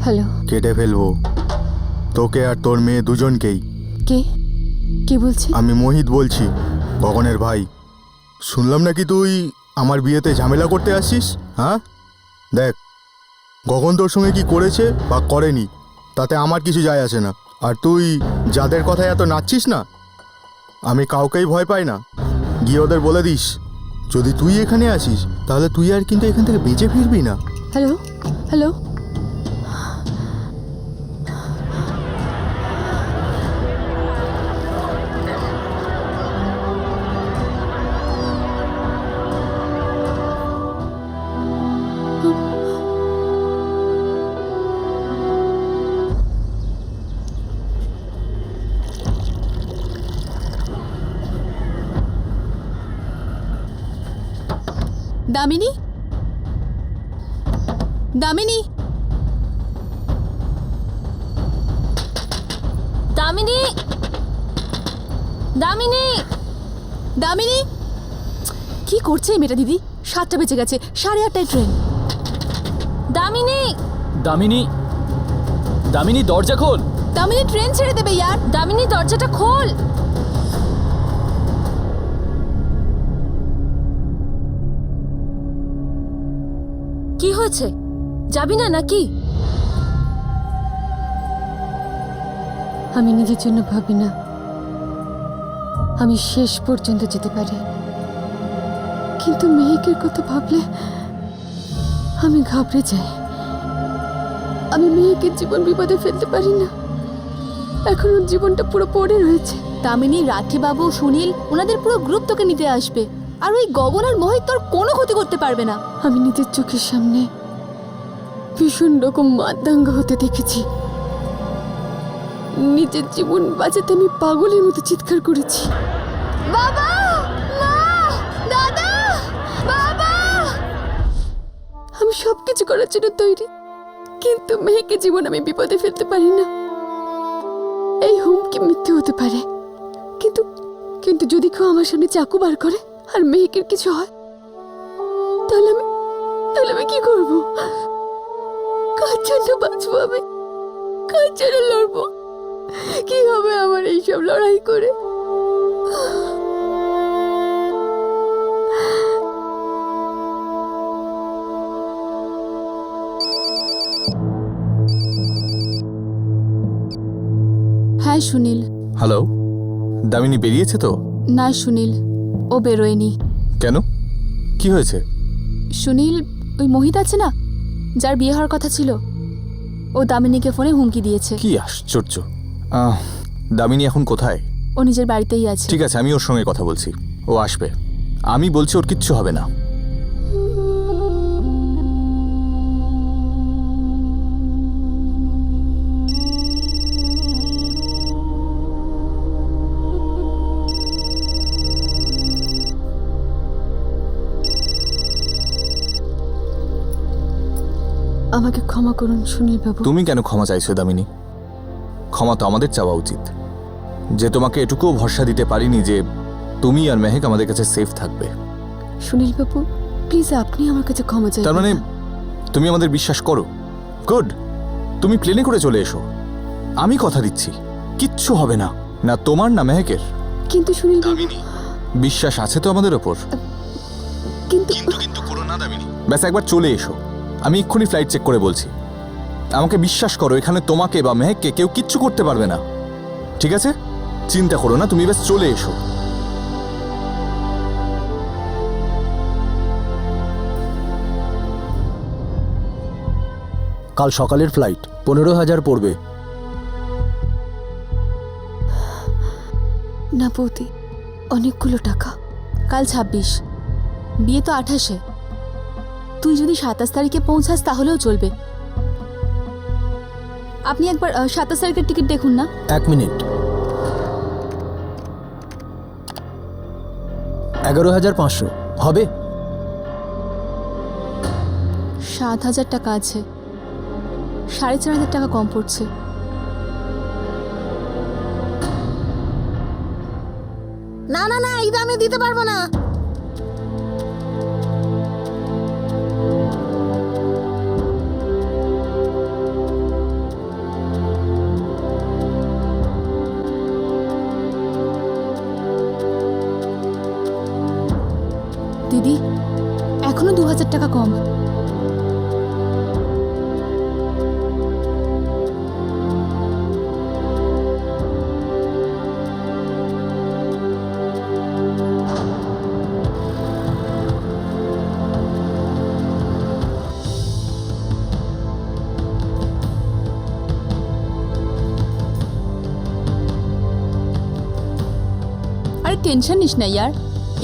হ্যালো, কেটে ফেলবো তোকে আর তোর মেয়ে দুজনকেই। কে কে বলছে? আমি মোহিত বলছি, গগনের ভাই। শুনলাম নাকি তুই আমার বিয়েতে ঝামেলা করতে আসছিস। হ্যাঁ, দেখ, গগন তোর সঙ্গে কি করেছে বা করেনি তাতে আমার কিছু যায় আসে না। আর তুই যাদের কথায় এত নাচছিস না, আমি কাউকেই ভয় পাই না। গিয়ে ওদের বলে দিস যদি তুই এখানে আসিস তাহলে তুই আর কিন্তু এখান থেকে বেঁচে ফিরবি না। Hello hello, Damini, Damini, Damini, Damini, Damini! কি করছে এই মেয়েটা? দিদি, 7টা বেজে গেছে, 8:30টায় ট্রেন। দামিনী, দামিনী, দামিনী দরজা খোল। দামিনী ট্রেন ছেড়ে দেবে ইয়ার। দামিনী দরজাটা খোল। কি হয়েছে? যাবি না নাকি? আমি নিজের জন্য ভাবি না, আমি শেষ পর্যন্ত যেতে পারি, কিন্তু মেহেকের কথা ভাবলে আমি ঘাবড়ে যাই। আমি মেহেকের জীবন বিপদে ফেলতে পারি না। এখন ওর জীবনটা পুরো পড়ে রয়েছে। দামিনী, রাঠিবাবু, সুনীল, ওনাদের পুরো গ্রুপ তোকে নিতে আসবে, আর ওই গগন আর মোহিত তোর কোনো ক্ষতি করতে পারবে না। আমি নিজের চোখের সামনে ভীষণ রকম মাতদাঙ্গা হতে দেখেছি। নিজের জীবন বাঁচাতে আমি পাগলের মতো চিৎকার করেছি, বাবা, মা, দাদা, বাবা। আমি সবকিছু করার জন্য তৈরি, কিন্তু মেহেকে জীবন আমি বিপদে ফেলতে পারি না। এই হুমকি মিথ্যে হতে পারে, কিন্তু কিন্তু যদি কেউ আমার সামনে চাকু বার করে আর মেহেকের কিছু হয়, তাহলে আমি কি করব? কার জন্য বাঁচবো আমি? কার জন্য লড়বো? কি হবে আমার এইসব লড়াই করে? হ্যাঁ সুনীল। হ্যালো, দামিনী বেরিয়েছে তো? না সুনীল, ও বেরোয়নি। কেন, কি হয়েছে? সুনীল, ওই মোহিত আছে না, যার বিয়ে হওয়ার কথা ছিল, ও দামিনীকে ফোনে হুমকি দিয়েছে। কি আশ্চর্য! দামিনী এখন কোথায়? ও নিজের বাড়িতেই আছে। ঠিক আছে, আমি ওর সঙ্গে কথা বলছি, ও আসবে। আমি বলছি ওর কিচ্ছু হবে না। আমাকে ক্ষমা করুন সুনীল বাবু। তুমি কেন ক্ষমা চাইছো দামিনী? ক্ষমা তো আমাদের চাওয়া উচিত, যে তোমাকে এটুকুও ভরসা দিতে পারিনি যে তুমি আর মেহেক আমাদের কাছে সেফ থাকবে। সুনীল বাবু প্লিজ আপনি আমার কাছে ক্ষমা চাইবেন। তার মানে তুমি আমাদের বিশ্বাস করো? গুড, তুমি প্লেনে করে চলে এসো, আমি কথা দিচ্ছি কিচ্ছু হবে না, না তোমার না মেহেকের। কিন্তু সুনীল বাবু, বিশ্বাস আছে তো আমাদের ওপর? কিন্তু কিন্তু করো না দামিনী। ব্যাস একবার চলে এসো, আমি এক্ষুনি ফ্লাইট চেক করে বলছি। আমাকে বিশ্বাস করো, এখানে তোমাকে বা মেহেককে কেউ কিচ্ছু করতে পারবে না, ঠিক আছে? চিন্তা করো না, তুমি ব্যাস চলে এসো। কাল সকালের ফ্লাইট, 15,000 পড়বে। না বৌদি, অনেকগুলো টাকা। কাল 26, বিয়ে তো 28-এ। তুই যদি 27 তারিখে পৌঁছাস তাহলেও চলবে। আপনি একবার 27 তারিখের টিকিট দেখুন না। 1 মিনিট। 11,500 হবে? 7,000 টাকা আছে, 4,500 টাকা কম পড়ছে। না না না, এই দামে দিতে পারবো না। দিদি, এখনো 2,000 টাকা কম। আরে টেনশন নিস না ইয়ার,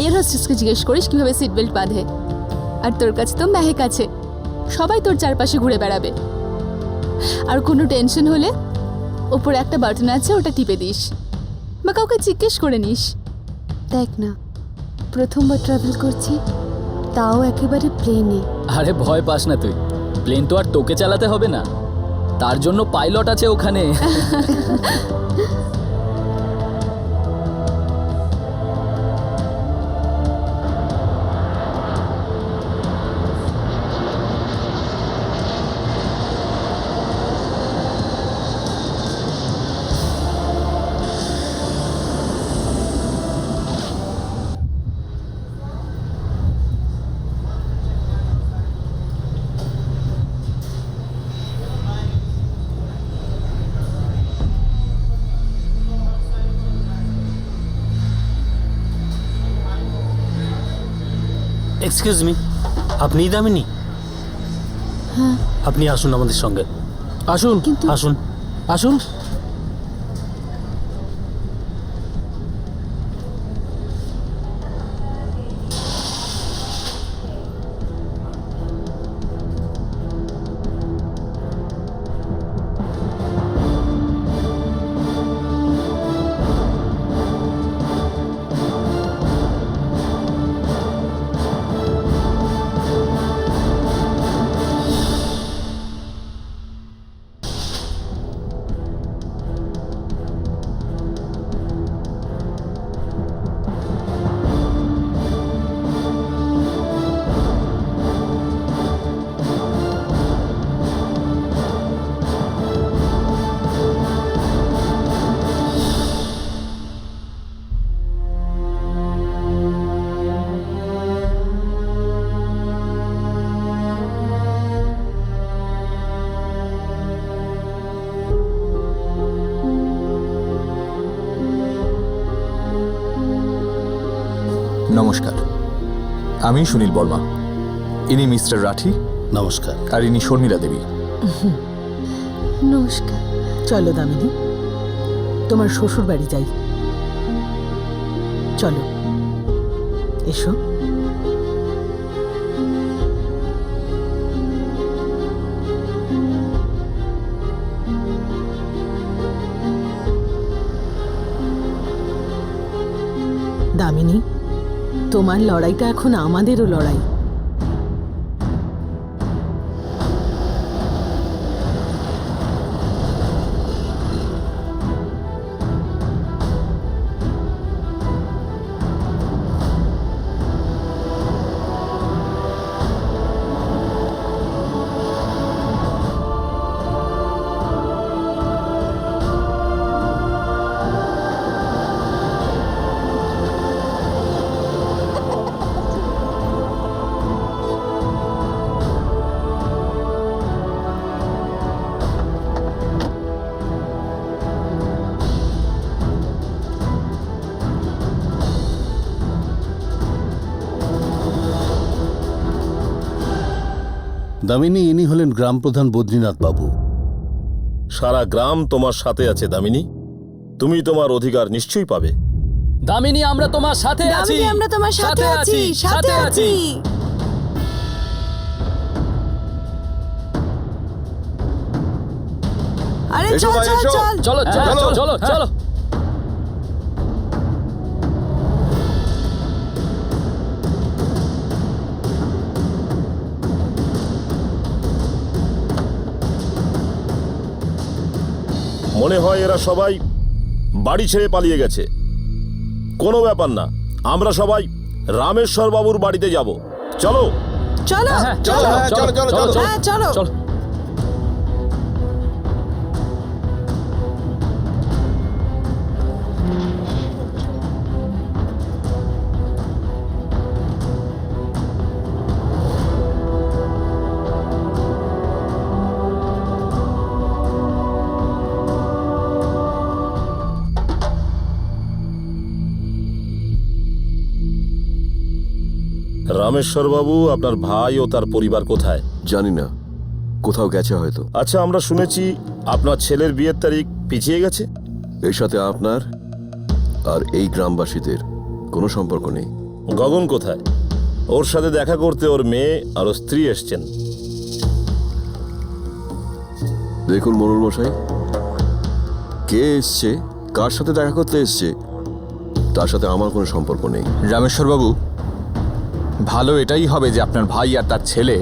এয়ার হোস্টেসকে জিজ্ঞেস করিস কিভাবে সিট বেল্ট বাঁধে। আর তোর কাছে তো মেহেক আছে, সবাই তোর চারপাশে ঘুরে বেড়াবে। আর কোনো টেনশন হলে ওপরে একটা বাটন আছে, ওটা টিপে দিস, বা কাউকে জিজ্ঞেস করে নিস। দেখ না, প্রথমবার ট্রাভেল করছি, তাও একেবারে প্লেনে। আরে ভয় পাস না তুই, প্লেন তো আর তোকে চালাতে হবে না, তার জন্য পাইলট আছে ওখানে। এক্সকিউজ মি, আপনিই দামিনী? হ্যাঁ। আপনি আসুন আমাদের সঙ্গে। আসুন আসুন আসুন। নমস্কার, আমি সুনীল বর্মা, ইনি মিস্টার রাঠি। নমস্কার। আর ইনি শর্মিলা দেবী। নমস্কার। চলো দামিনী, তোমার শ্বশুর বাড়ি যাই। চলো, এসো। দামিনী, তোমার লড়াইটা এখন আমাদেরও লড়াই। দামিনী, ইনি হলেন গ্রাম প্রধান বদ্রীনাথ বাবু। সারা গ্রাম তোমার সাথে আছে দামিনী, তুমি তোমার অধিকার নিশ্চয়ই পাবে। দামিনী, আমরা তোমার সাথে আছি, দামিনী, আমরা তোমার সাথে আছি, সাথে আছি। আরে এসো চল ভাই, চল এসো। চল চলো চলো চলো চলো। মনে হয় এরা সবাই বাড়ি ছেড়ে পালিয়ে গেছে। কোনো ব্যাপার না, আমরা সবাই রামেশ্বর বাবুর বাড়িতে যাব। চলো চলো চলো চলো চলো চলো হ্যাঁ চলো চলো। রামেশ্বর বাবু, আপনার ভাই ও তার পরিবার কোথায়? জানি না, কোথাও গেছে হয়তো। আচ্ছা, আমরা শুনেছি আপনার ছেলের বিয়ের তারিখ পিছিয়ে গেছে। এর সাথে আপনার আর এই গ্রামবাসীদের কোনো সম্পর্ক নেই। গগন কোথায়? ওর সাথে দেখা করতে ওর মেয়ে আর ওর স্ত্রী এসছেন। দেখুন মোড়ল মশাই, কে এসছে, কার সাথে দেখা করতে এসছে, তার সাথে আমার কোনো সম্পর্ক নেই। রামেশ্বরবাবু, ভালো এটাই হবে যে আপনার ভাই আর তার ছেলে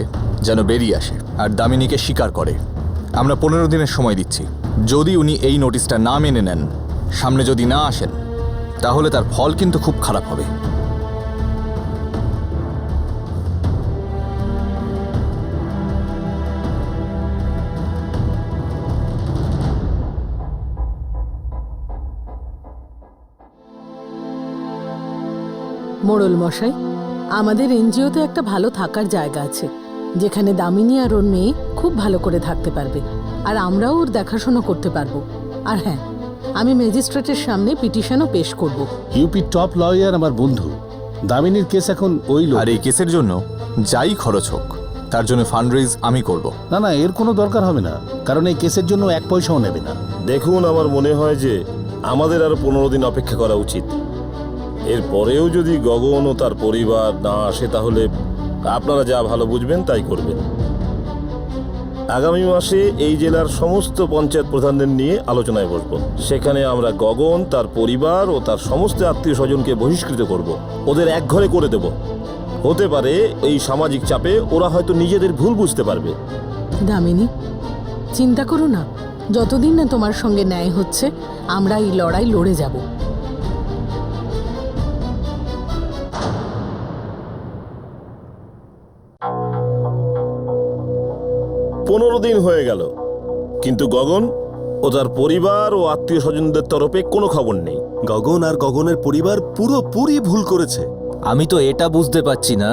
যেন বেরিয়ে আসে আর দামিনীকে স্বীকার করে। আমরা 15 দিনের সময় দিচ্ছি। যদি উনি এই নোটিশটা না মেনে নেন, সামনে যদি না আসেন, তাহলে তার ফল কিন্তু খুব খারাপ হবে। মোড়ল মশাই, আমাদের এনজিওতে একটা ভালো থাকার জায়গা আছে, যেখানে দামিনী আর ওর মেয়ে খুব ভালো করে থাকতে পারবে, আর আমরাও ওর দেখাশোনা করতে পারবো। আর হ্যাঁ, আমি ম্যাজিস্ট্রেটের সামনে পিটিশনও পেশ করব। ইউপি টপ লয়ার আমার বন্ধু। দামিনীর কেস এখন ওই লোক। আর এই কেসের জন্য যাই খরচ হোক, তার জন্য ফান্ড রেজ আমি করব। না না, এর কোনো দরকার হবে না, কারণ এই কেসের জন্য 1 পয়সাও নেবে না। দেখুন, আমার মনে হয় যে আমাদের আরো 15 দিন অপেক্ষা করা উচিত। এরপরেও যদি গগন ও তার পরিবার না আসে, তাহলে আপনারা যা ভালো বুঝবেন তাই করবেন। আগামী মাসে এই জেলার সমস্ত পঞ্চায়েত প্রধানদের নিয়ে আলোচনায় বসবো। সেখানে আমরা গগন, তার পরিবার ও তার সমস্ত আত্মীয় স্বজনকে বহিষ্কৃত করব। ওদের একঘরে করে দেব। হতে পারে এই সামাজিক চাপে ওরা হয়তো নিজেদের ভুল বুঝতে পারবে। দামিনী, চিন্তা করো না, যতদিন না তোমার সঙ্গে ন্যায় হচ্ছে, আমরা এই লড়াই লড়ে যাব। 15 দিন হয়ে গেল, কিন্তু গগন ও তার পরিবার ও আত্মীয় স্বজনদের তরফে কোনো খবর নেই। গগন আর গগনের পরিবার পুরোপুরি ভুল করেছে। আমি তো এটা বুঝতে পারছি না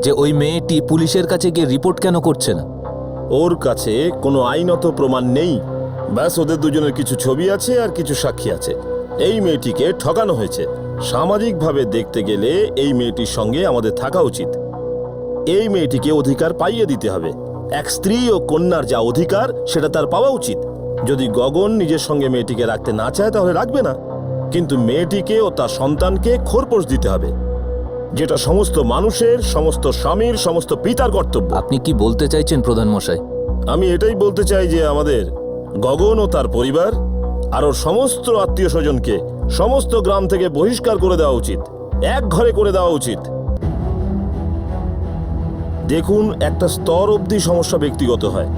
যে ওই মেয়েটি পুলিশের কাছে গিয়ে রিপোর্ট কেন করছে না। ওর কাছে কোনো আইনত প্রমাণ নেই। ব্যাস, ওদের দুজনের কিছু ছবি আছে আর কিছু সাক্ষী আছে। এই মেয়েটিকে ঠকানো হয়েছে। সামাজিকভাবে দেখতে গেলে এই মেয়েটির সঙ্গে আমাদের থাকা উচিত। এই মেয়েটিকে অধিকার পাইয়ে দিতে হবে। এক স্ত্রী ও কন্যার যা অধিকার, সেটা তার পাওয়া উচিত। যদি গগন নিজের সঙ্গে মেয়েটিকে রাখতে না চায়, তাহলে রাখবে না, কিন্তু মেয়েটিকে ও তার সন্তানকে খোরপোশ দিতে হবে, যেটা সমস্ত মানুষের, সমস্ত স্বামীর, সমস্ত পিতার কর্তব্য। আপনি কি বলতে চাইছেন প্রধান মশাই? আমি এটাই বলতে চাই যে আমাদের গগন ও তার পরিবার আর ওর সমস্ত আত্মীয় স্বজনকে সমস্ত গ্রাম থেকে বহিষ্কার করে দেওয়া উচিত, এক ঘরে করে দেওয়া উচিত। দেখুন, একটা স্তর অবধি সমস্যা ব্যক্তিগত হয়।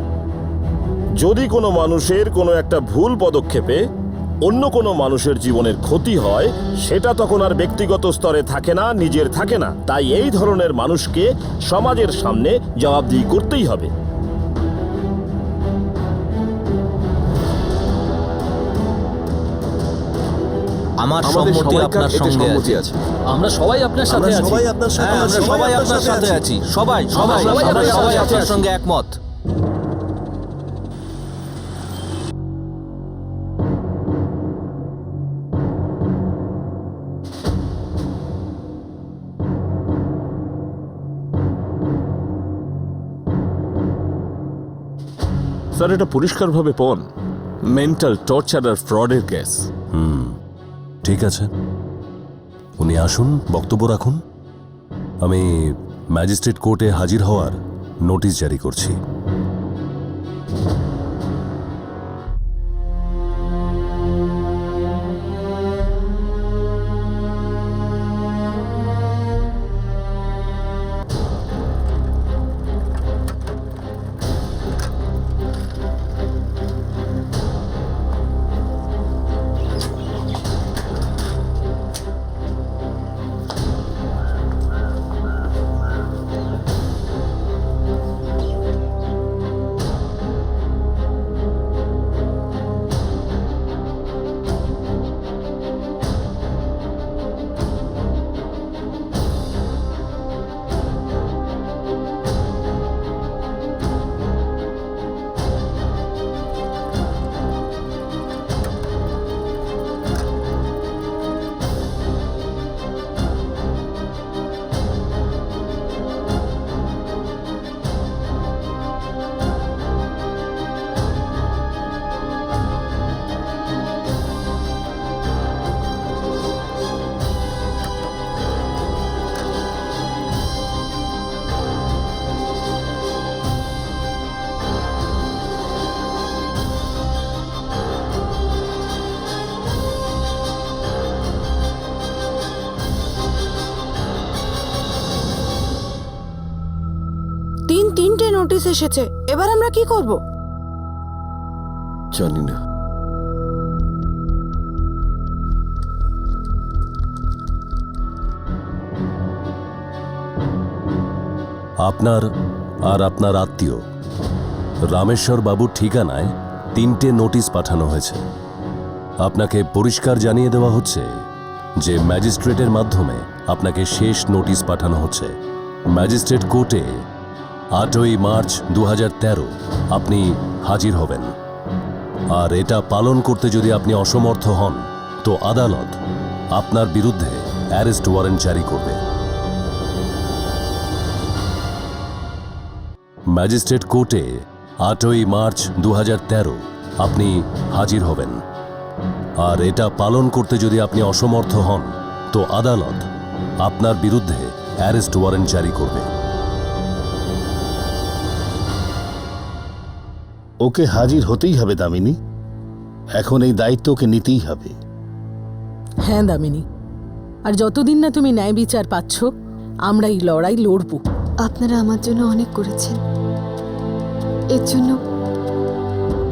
যদি কোনো মানুষের কোনো একটা ভুল পদক্ষেপে অন্য কোনো মানুষের জীবনের ক্ষতি হয়, সেটা তখন আর ব্যক্তিগত স্তরে থাকে না, নিজের থাকে না। তাই এই ধরনের মানুষকে সমাজের সামনে জবাবদিহি করতেই হবে। আমার সম্মতি আপনার সঙ্গে আছে। আমরা সবাই আপনার সাথে আছি। হ্যাঁ, আমরা সবাই আপনার সাথে আছি। সবাই সবাই আমরা সবাই আপনার সঙ্গে একমত। স্যার এটা পরিষ্কারভাবে পণ মেন্টাল টর্চার আর ফ্রডের কেস। ঠিক আছে, উনি আসুন, বক্তব্য রাখুন। আমি ম্যাজিস্ট্রেট কোর্টে হাজির হওয়ার নোটিশ জারি করছি। তিনটে নোটিশ এসেছে, এবার আমরা কি করব? জানি না। আপনার আর আপনার আত্মীয় রামেশ্বর বাবুর ঠিকানায় 3টে নোটিশ পাঠানো হয়েছে। আপনাকে পরিষ্কার জানিয়ে দেওয়া হচ্ছে যে ম্যাজিস্ট্রেটের মাধ্যমে আপনাকে শেষ নোটিশ পাঠানো হচ্ছে। ম্যাজিস্ট্রেট কোর্টে 8ই মার্চ 2013 আপনি হাজির হবেন, আর এটা পালন করতে যদি আপনি অসমর্থ হন তো আদালত আপনার বিরুদ্ধে অ্যারেস্ট ওয়ারেন্ট জারি করবে। ম্যাজিস্ট্রেট কোর্টে 8ই মার্চ 2013 আপনি হাজির হবেন, আর এটা পালন করতে যদি আপনি অসমর্থ হন তো আদালত আপনার বিরুদ্ধে অ্যারেস্ট ওয়ারেন্ট জারি করবে। ওকে হাজির হতেই হবে দামিনী, এখন এই দায়িত্ব ওকে নিতেই হবে। হ্যাঁ দামিনী, আর যতদিন না তুমি ন্যায় বিচার পাচ্ছ আমরা এই লড়াই লড়ব। আপনারা আমার জন্য অনেক করেছেন, এর জন্য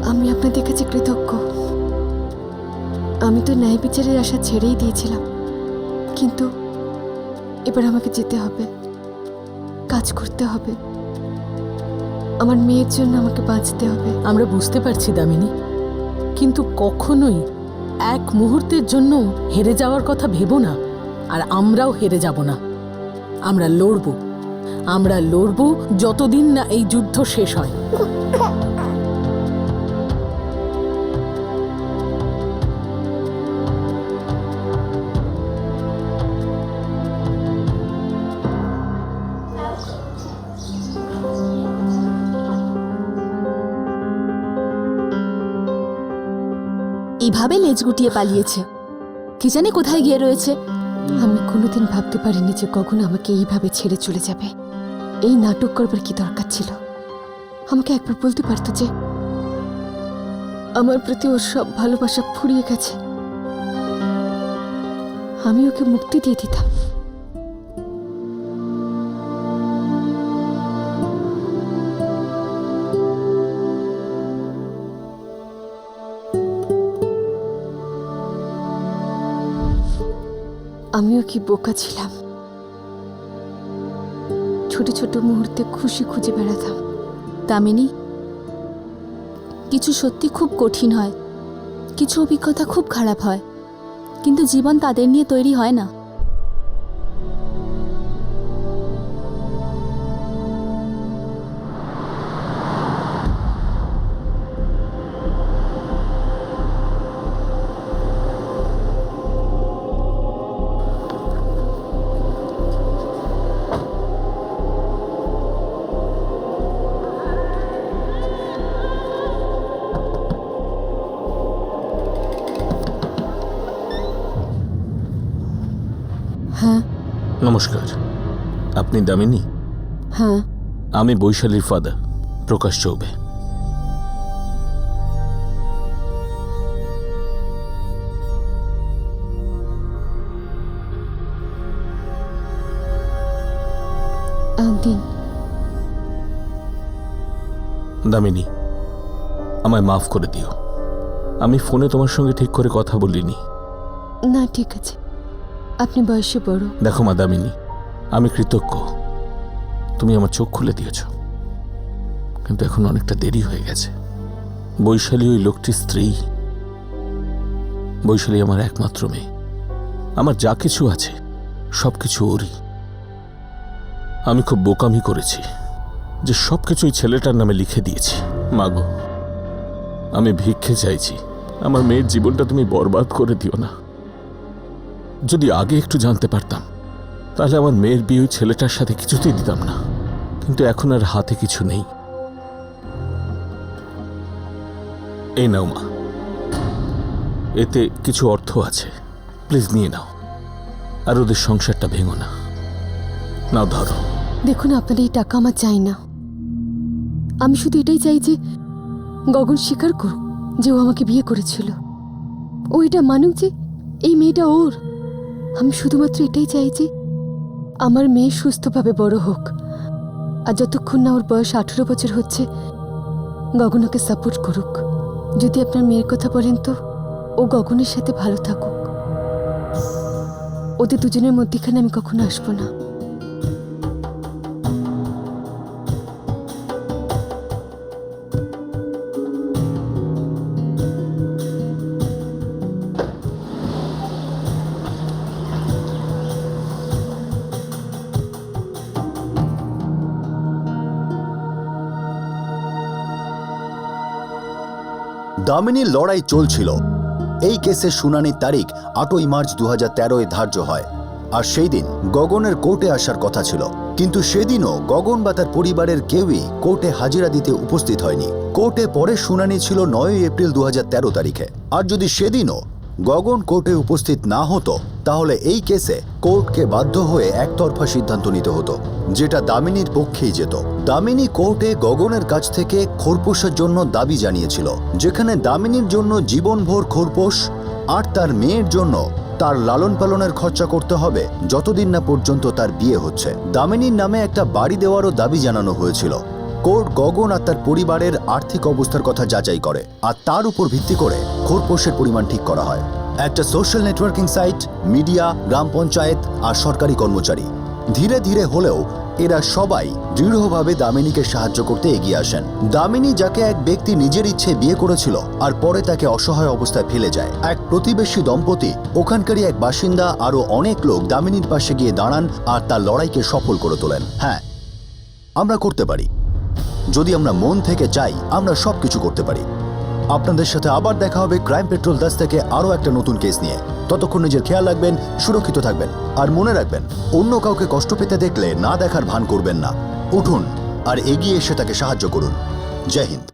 আমি আপনাদের কাছে কৃতজ্ঞ। আমি তো ন্যায় বিচারের আশা ছেড়েই দিয়েছিলাম, কিন্তু এবার আমাকে যেতে হবে, কাজ করতে হবে, আমার মেয়ের জন্য আমাকে বাঁচতে হবে। আমরা বুঝতে পারছি দামিনী, কিন্তু কখনোই এক মুহূর্তের জন্য হেরে যাওয়ার কথা ভেবো না, আর আমরাও হেরে যাব না। আমরা লড়ব যতদিন না এই যুদ্ধ শেষ হয়। এইভাবে লেজ গুটিয়ে পালিয়েছে, কি জানে কোথায় গিয়ে রয়েছে। আমি কোনোদিন ভাবতে পারিনি যে কখন আমাকে এইভাবে ছেড়ে চলে যাবে। এই নাটক করবার কি দরকার ছিল? আমাকে একবার বলতে পারতো যে আমার প্রতি ওর সব ভালোবাসা ফুরিয়ে গেছে, আমি ওকে মুক্তি দিয়ে দিতাম। আমিও কি বোকা ছিলাম, ছোট ছোট মুহূর্তে খুশি খুঁজে বেড়াতাম। দামিনী, কিছু সত্যি খুব কঠিন হয়, কিছু অভিজ্ঞতা খুব খারাপ হয়, কিন্তু জীবন তাদের নিয়ে তৈরি হয় না। নমস্কার, আপনি দামিনী? হ্যাঁ, আমি বৈশালীর ফাদার প্রকাশ চৌবে। দিন। দামিনী, আমায় মাফ করে দিও। আমি ফোনে তোমার সঙ্গে ঠিক করে কথা বলিনি। না, ঠিক আছে, আপনি বয়সে বড়। দেখো মা দামিনী, আমি কৃতজ্ঞ, তুমি আমার চোখ খুলে দিয়েছ, কিন্তু এখন অনেকটা দেরি হয়ে গেছে। বৈশালী ওই লোকটির স্ত্রী। বৈশালী আমার একমাত্র মেয়ে। আমার যা কিছু আছে সব কিছু ওরই। আমি খুব বোকামি করেছি যে সব কিছু ওই ছেলেটার নামে লিখে দিয়েছি। মাগো, আমি ভিক্ষে চাইছি, আমার মেয়ের জীবনটা তুমি বরবাদ করে দিও না। যদি আগে একটু জানতে পারতাম তাহলে আমার মেয়ের বিয়ে ওই ছেলেটার সাথে কিছুতেই দিতাম না, কিন্তু এখন আর হাতে কিছু নেই। এই নাও মা, এতে কিছু অর্থ আছে, প্লিজ নিয়ে নাও, আর ওদের সংসারটা ভেঙো না। নাও ধরো। দেখুন, আপনার এই টাকা আমার চাই না। আমি শুধু এটাই চাই যে গগন স্বীকার করুক যে ও আমাকে বিয়ে করেছিল, ও এটা মানুক যে এই মেয়েটা ওর। আমি শুধুমাত্র এটাই চাই যে আমার মেয়ে সুস্থভাবে বড় হোক, আর যতক্ষণ না ওর বয়স 18 বছর হচ্ছে গগন ওকে সাপোর্ট করুক। যদি আপনার মেয়ের কথা বলেন তো ও গগনের সাথে ভালো থাকুক। ওদের দুজনের মধ্যেখানে আমি কখনো আসবো না। দামিনীর লড়াই চলছিল। এই কেসের শুনানির তারিখ 8ই মার্চ 2013 ধার্য হয়, আর সেই দিন গগনের কোর্টে আসার কথা ছিল, কিন্তু সেদিনও গগন বা তার পরিবারের কেউই কোর্টে হাজিরা দিতে উপস্থিত হয়নি। কোর্টে পরের শুনানি ছিল 9ই এপ্রিল 2013 তারিখে, আর যদি সেদিনও গগন কোর্টে উপস্থিত না হতো তাহলে এই কেসে কোর্টকে বাধ্য হয়ে একতরফা সিদ্ধান্ত নিতে হতো, যেটা দামিনীর পক্ষেই যেত। দামিনী কোর্টে গগনের কাছ থেকে খোরপোশের জন্য দাবি জানিয়েছিল, যেখানে দামিনীর জন্য জীবনভর খোরপোশ আর তার মেয়ের জন্য তার লালন পালনের খরচা করতে হবে যতদিন না পর্যন্ত তার বিয়ে হচ্ছে। দামিনীর নামে একটা বাড়ি দেওয়ারও দাবি জানানো হয়েছিল। কোর্ট গগন আর তার পরিবারের আর্থিক অবস্থার কথা যাচাই করে, আর তার উপর ভিত্তি করে খোরপোশের পরিমাণ ঠিক করা হয়। একটা সোশ্যাল নেটওয়ার্কিং সাইট, মিডিয়া, গ্রাম পঞ্চায়েত আর সরকারি কর্মচারী ধীরে ধীরে হলেও এরা সবাই দৃঢ়ভাবে দামিনীকে সাহায্য করতে এগিয়ে আসেন। দামিনী, যাকে এক ব্যক্তি নিজের ইচ্ছে বিয়ে করেছিল আর পরে তাকে অসহায় অবস্থায় ফেলে যায়, এক প্রতিবেশী দম্পতি, ওখানকারই এক বাসিন্দা, আরও অনেক লোক দামিনীর পাশে গিয়ে দাঁড়ান আর তার লড়াইকে সফল করে তোলেন। হ্যাঁ, আমরা করতে পারি। যদি আমরা মন থেকে চাই, আমরা সবকিছু করতে পারি। আপনাদের সাথে আবার দেখা হবে ক্রাইম পেট্রোল 10 থেকে আরও একটা নতুন কেস নিয়ে। ততক্ষণ নিজের খেয়াল রাখবেন, সুরক্ষিত থাকবেন, আর মনে রাখবেন, অন্য কাউকে কষ্ট পেতে দেখলে না দেখার ভান করবেন না। উঠুন আর এগিয়ে এসে তাকে সাহায্য করুন। জয় হিন্দ।